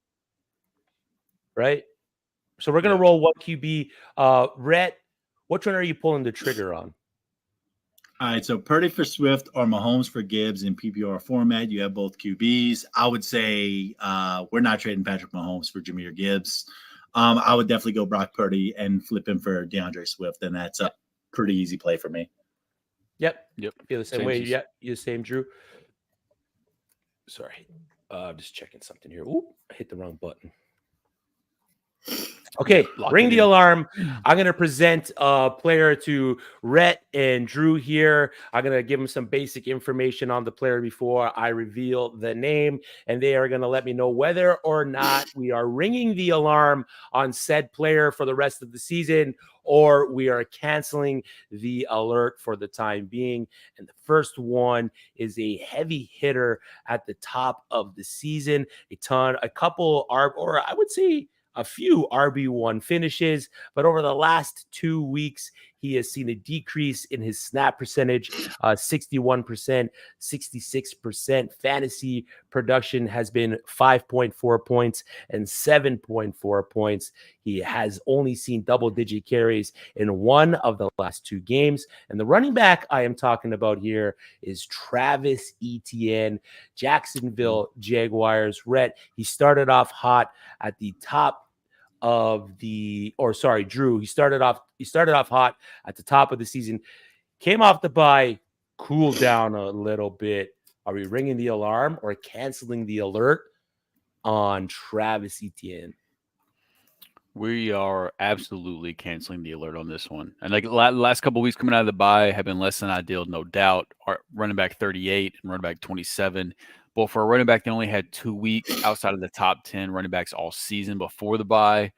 right? So we're gonna roll one QB. Rhett, which one are you pulling the trigger on? All right, so Purdy for Swift or Mahomes for Gibbs in PPR format. You have both QBs. I would say we're not trading Patrick Mahomes for Jahmyr Gibbs. I would definitely go Brock Purdy and flip him for DeAndre Swift, and that's a pretty easy play for me. Yep. Yep. Feel the same Same way. as- Yeah, you the same, Drew. Sorry. Just checking something here. Ooh, I hit the wrong button. Okay, Lock ring it the in. alarm. I'm going to present a player to Rhett and Drew here. I'm going to give them some basic information on the player before I reveal the name, and they are going to let me know whether or not we are ringing the alarm on said player for the rest of the season, or we are canceling the alert for the time being. And the first one is a heavy hitter at the top of the season. A couple or I would say a few RB1 finishes, but over the last 2 weeks, he has seen a decrease in his snap percentage, 61%, 66%. Fantasy production has been 5.4 points and 7.4 points. He has only seen double-digit carries in one of the last 2 games. And the running back I am talking about here is Travis Etienne, Jacksonville Jaguars. Rhett, he started off hot at the top of Drew. He started off hot at the top of the season, came off the bye, cooled down a little bit. Are we ringing the alarm or canceling the alert on Travis Etienne? We are absolutely canceling the alert on this one. And like last couple of weeks coming out of the bye have been less than ideal, no doubt. Our running back 38 and running back 27. But for a running back that only had 2 weeks outside of the top 10 running backs all season before the bye,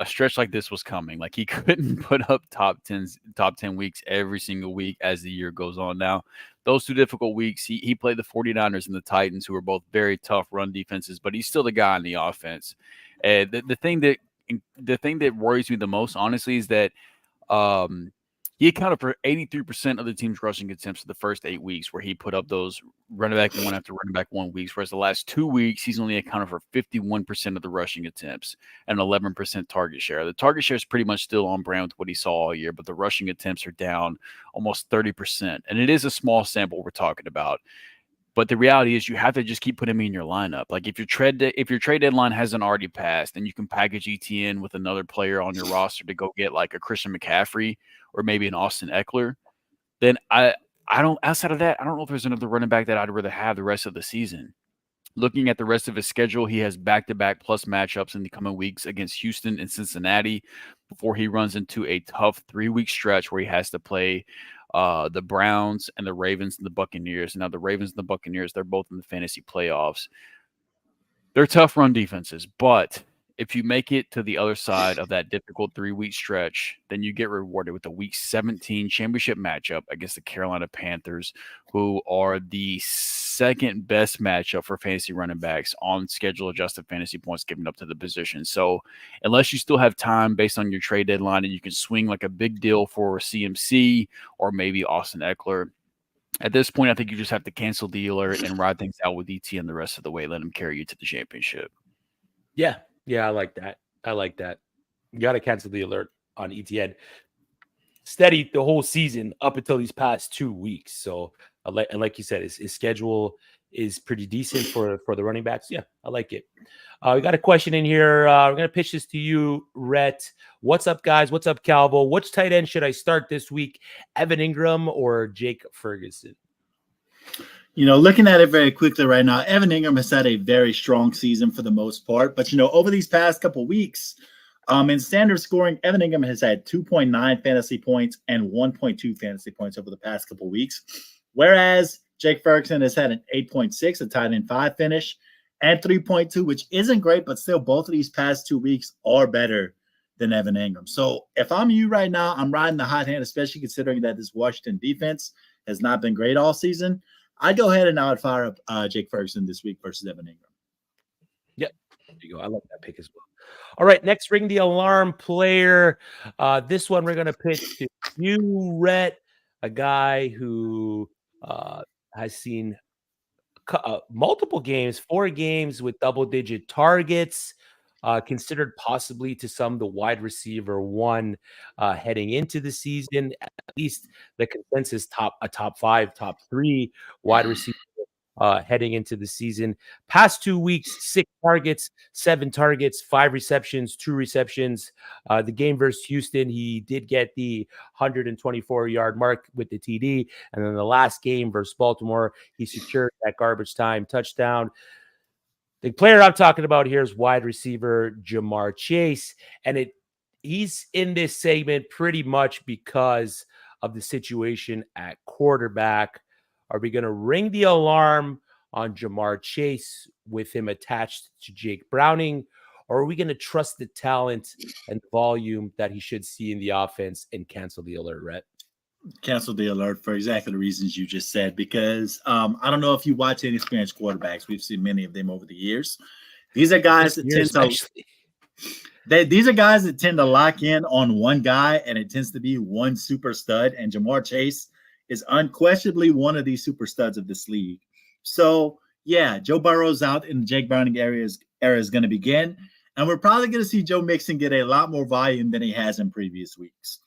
a stretch like this was coming. Like he couldn't put up top 10 weeks every single week as the year goes on. Now, those 2 difficult weeks, he played the 49ers and the Titans, who are both very tough run defenses, but he's still the guy on the offense. And the thing that worries me the most, honestly, is that he accounted for 83% of the team's rushing attempts for the first 8 weeks, where he put up those running back 1 after running back 1 weeks. Whereas the last 2 weeks, he's only accounted for 51% of the rushing attempts and 11% target share. The target share is pretty much still on brand with what he saw all year, but the rushing attempts are down almost 30%. And it is a small sample we're talking about. But the reality is you have to just keep putting him in your lineup. Like if your trade deadline hasn't already passed, and you can package ETN with another player on your roster to go get like a Christian McCaffrey or maybe an Austin Eckler, then I don't, outside of that, I don't know if there's another running back that I'd rather have the rest of the season. Looking at the rest of his schedule, he has back-to-back plus matchups in the coming weeks against Houston and Cincinnati before he runs into a tough 3-week stretch where he has to play the Browns and the Ravens and the Buccaneers. Now, the Ravens and the Buccaneers, they're both in the fantasy playoffs. They're tough run defenses, but if you make it to the other side of that difficult 3-week stretch, then you get rewarded with the Week 17 championship matchup against the Carolina Panthers, who are the second best matchup for fantasy running backs on schedule adjusted fantasy points given up to the position. So unless you still have time based on your trade deadline and you can swing like a big deal for CMC or maybe Austin Eckler, at this point, I think you just have to cancel the alert and ride things out with ETN the rest of the way. Let him carry you to the championship. Yeah, I like that. You got to cancel the alert on ETN. Steady the whole season up until these past 2 weeks. So, like you said, his schedule is pretty decent for the running backs. Yeah, I like it. We got a question in here. We're going to pitch this to you, Rhett. What's up, guys? What's up, Calvo? Which tight end should I start this week? Evan Ingram or Jake Ferguson? Looking at it very quickly right now, Evan Ingram has had a very strong season for the most part. But, over these past couple of weeks, in standard scoring, Evan Ingram has had 2.9 fantasy points and 1.2 fantasy points over the past couple of weeks. Whereas Jake Ferguson has had an 8.6, a tight end 5 finish, and 3.2, which isn't great, but still both of these past 2 weeks are better than Evan Ingram. So if I'm you right now, I'm riding the hot hand, especially considering that this Washington defense has not been great all season. I'd go ahead and I would fire up Jake Ferguson this week versus Evan Ingram. Yep. There you go. I like that pick as well. All right, next ring the alarm player. This one we're going to pitch to you, Rhett, a guy who has seen multiple games, 4 games with double-digit targets. considered possibly to some the wide receiver one heading into the season. At least the consensus top 5, top 3 wide receiver heading into the season. Past 2 weeks, 6 targets, 7 targets, 5 receptions, 2 receptions. The game versus Houston, he did get the 124-yard mark with the TD. And then the last game versus Baltimore, he secured that garbage time touchdown. The player I'm talking about here is wide receiver Jamar Chase. And he's in this segment pretty much because of the situation at quarterback. Are we going to ring the alarm on Jamar Chase with him attached to Jake Browning? Or are we going to trust the talent and the volume that he should see in the offense and cancel the alert, Rhett? Cancel the alert for exactly the reasons you just said, because I don't know if you watch inexperienced quarterbacks. We've seen many of them over the years. These are guys that these are guys that tend to lock in on one guy, and it tends to be one super stud. And Jamar Chase is unquestionably one of these super studs of this league. So, yeah, Joe Burrow's out in the Jake Browning era is going to begin. And we're probably going to see Joe Mixon get a lot more volume than he has in previous weeks.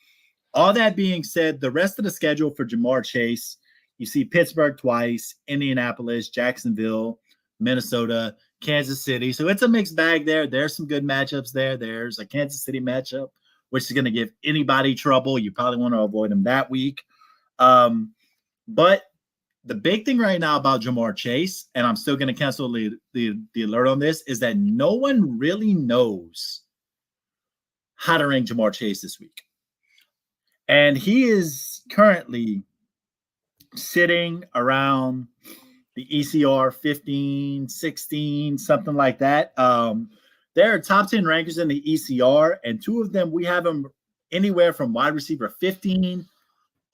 All that being said, the rest of the schedule for Jamar Chase, you see Pittsburgh twice, Indianapolis, Jacksonville, Minnesota, Kansas City. So it's a mixed bag there. There's some good matchups there. There's a Kansas City matchup, which is going to give anybody trouble. You probably want to avoid them that week. But the big thing right now about Jamar Chase, and I'm still going to cancel the alert on this, is that no one really knows how to rank Jamar Chase this week. And he is currently sitting around the ECR 15, 16, something like that. There are top 10 rankers in the ECR, and 2 of them, we have them anywhere from wide receiver 15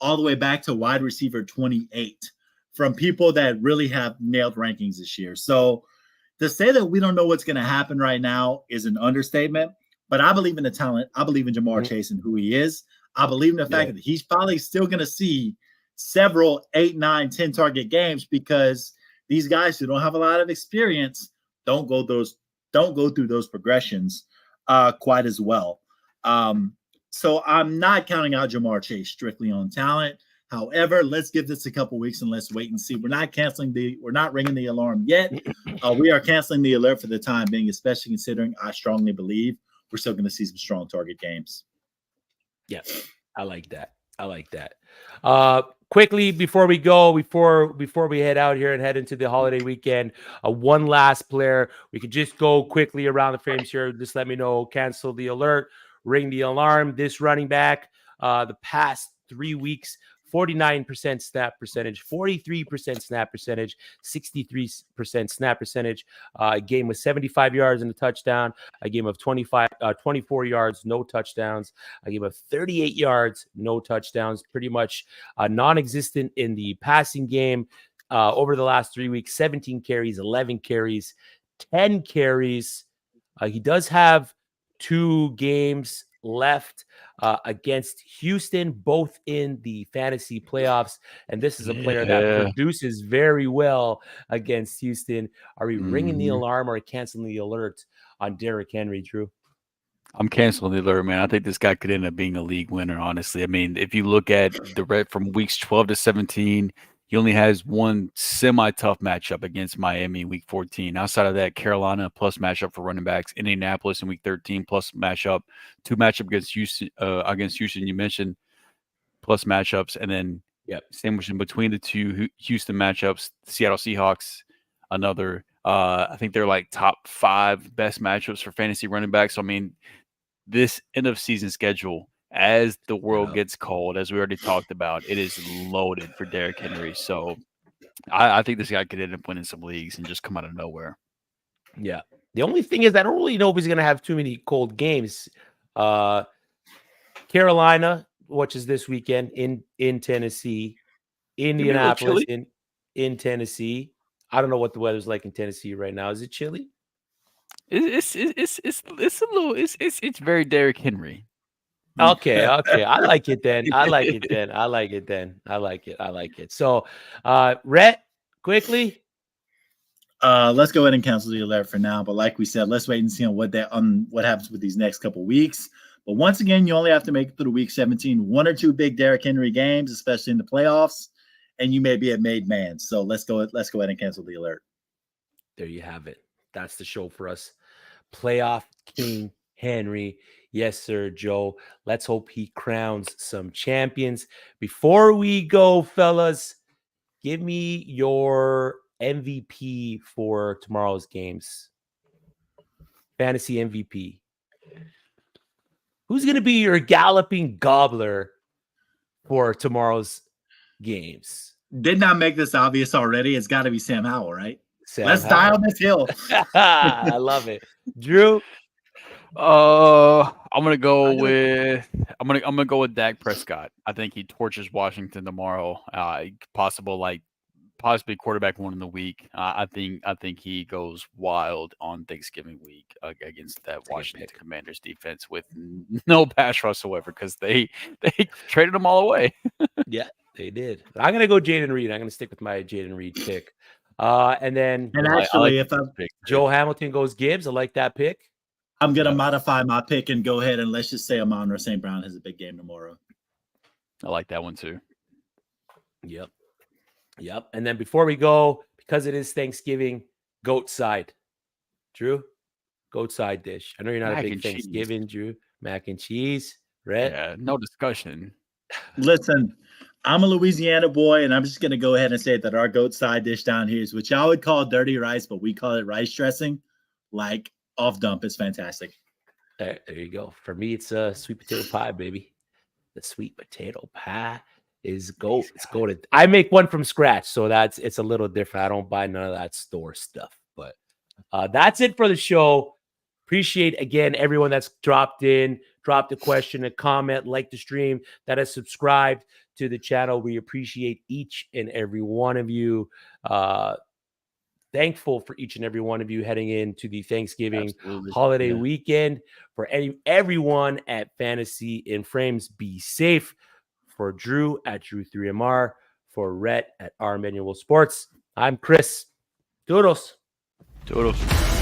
all the way back to wide receiver 28 from people that really have nailed rankings this year. So to say that we don't know what's going to happen right now is an understatement, but I believe in the talent. I believe in Jamar Chase and who he is. I believe in the fact that he's probably still going to see several 8, 9, 10 target games, because these guys who don't have a lot of experience don't go through those progressions quite as well. So I'm not counting out Jamar Chase strictly on talent. However, let's give this a couple weeks and let's wait and see. We're not ringing the alarm yet. We are canceling the alert for the time being, especially considering I strongly believe we're still going to see some strong target games. Yeah, I like that. Quickly before we go, before we head out here and head into the holiday weekend, one last player. We could just go quickly around the frames here. Just let me know, cancel the alert, ring the alarm. This running back, the past 3 weeks, 49% snap percentage, 43% snap percentage, 63% snap percentage. A game with 75 yards and a touchdown. A game of 24 yards, no touchdowns. A game of 38 yards, no touchdowns. Pretty much non-existent in the passing game. Over the last 3 weeks, 17 carries, 11 carries, 10 carries. He does have 2 games left against Houston, both in the fantasy playoffs. And this is a player that produces very well against Houston. Are we ringing the alarm or canceling the alert on Derrick Henry, Drew? I'm canceling the alert, man. I think this guy could end up being a league winner, honestly. I mean, if you look at the red from weeks 12 to 17, he only has one semi-tough matchup against Miami in week 14. Outside of that, Carolina plus matchup for running backs, Indianapolis in week 13 plus matchup, 2 matchup against Houston, you mentioned, plus matchups, and then sandwiching between the 2 Houston matchups, Seattle Seahawks, another. I think they're like top 5 best matchups for fantasy running backs. So, I mean, this end of season schedule, as the world gets cold, as we already talked about, it is loaded for Derrick Henry. So I think this guy could end up winning some leagues and just come out of nowhere. Yeah. The only thing is I don't really know if he's going to have too many cold games. Carolina, which is this weekend in Tennessee, Indianapolis in Tennessee. I don't know what the weather's like in Tennessee right now. Is it chilly? It's a little. It's very Derrick Henry. Okay. I like it then. I like it. So, Rhett, quickly. Let's go ahead and cancel the alert for now. But like we said, let's wait and see on what happens with these next couple weeks. But once again, you only have to make it through week 17, 1 or 2 big Derrick Henry games, especially in the playoffs, and you may be a made man. So let's go ahead and cancel the alert. There you have it. That's the show for us. Playoff King Henry. Yes, sir, Joe. Let's hope he crowns some champions. Before we go, fellas, give me your MVP for tomorrow's games. Fantasy MVP. Who's going to be your galloping gobbler for tomorrow's games? Did not make this obvious already. It's got to be Sam Howell, right? Sam Let's die on this hill. I love it. Drew? I'm gonna go with Dak Prescott. I think he torches Washington tomorrow. Possibly quarterback 1 in the week. I think he goes wild on Thanksgiving week against that Washington Commanders defense with no pass whatsoever because they traded them all away. Yeah, they did. I'm gonna go Jaden Reed. I'm gonna stick with my Jaden Reed pick. And then actually, if Joe Hamilton goes Gibbs, I like that pick. I'm gonna modify my pick and go ahead and let's just say Amon-Ra St. Brown has a big game tomorrow. I like that one too. Yep. And then before we go, because it is Thanksgiving, goat side. Drew, goat side dish. I know you're not a big Thanksgiving, Drew. Mac and cheese. Rhett? Yeah, no discussion. Listen, I'm a Louisiana boy, and I'm just going to go ahead and say that our goat side dish down here is what y'all would call dirty rice, but we call it rice dressing. Like off dump is fantastic. There you go. For me, it's a sweet potato pie, baby. The sweet potato pie is goat. It's goated. I make one from scratch, so it's a little different. I don't buy none of that store stuff. But that's it for the show. Appreciate again everyone that's dropped a question, a comment, like the stream, that has subscribed to the channel. We appreciate each and every one of you. Thankful for each and every one of you heading into the Thanksgiving holiday weekend. For everyone at Fantasy in Frames, be safe. For Drew at Drew3MR, for Rhett at R Manual Sports, I'm Chris. Toodles. Toodles.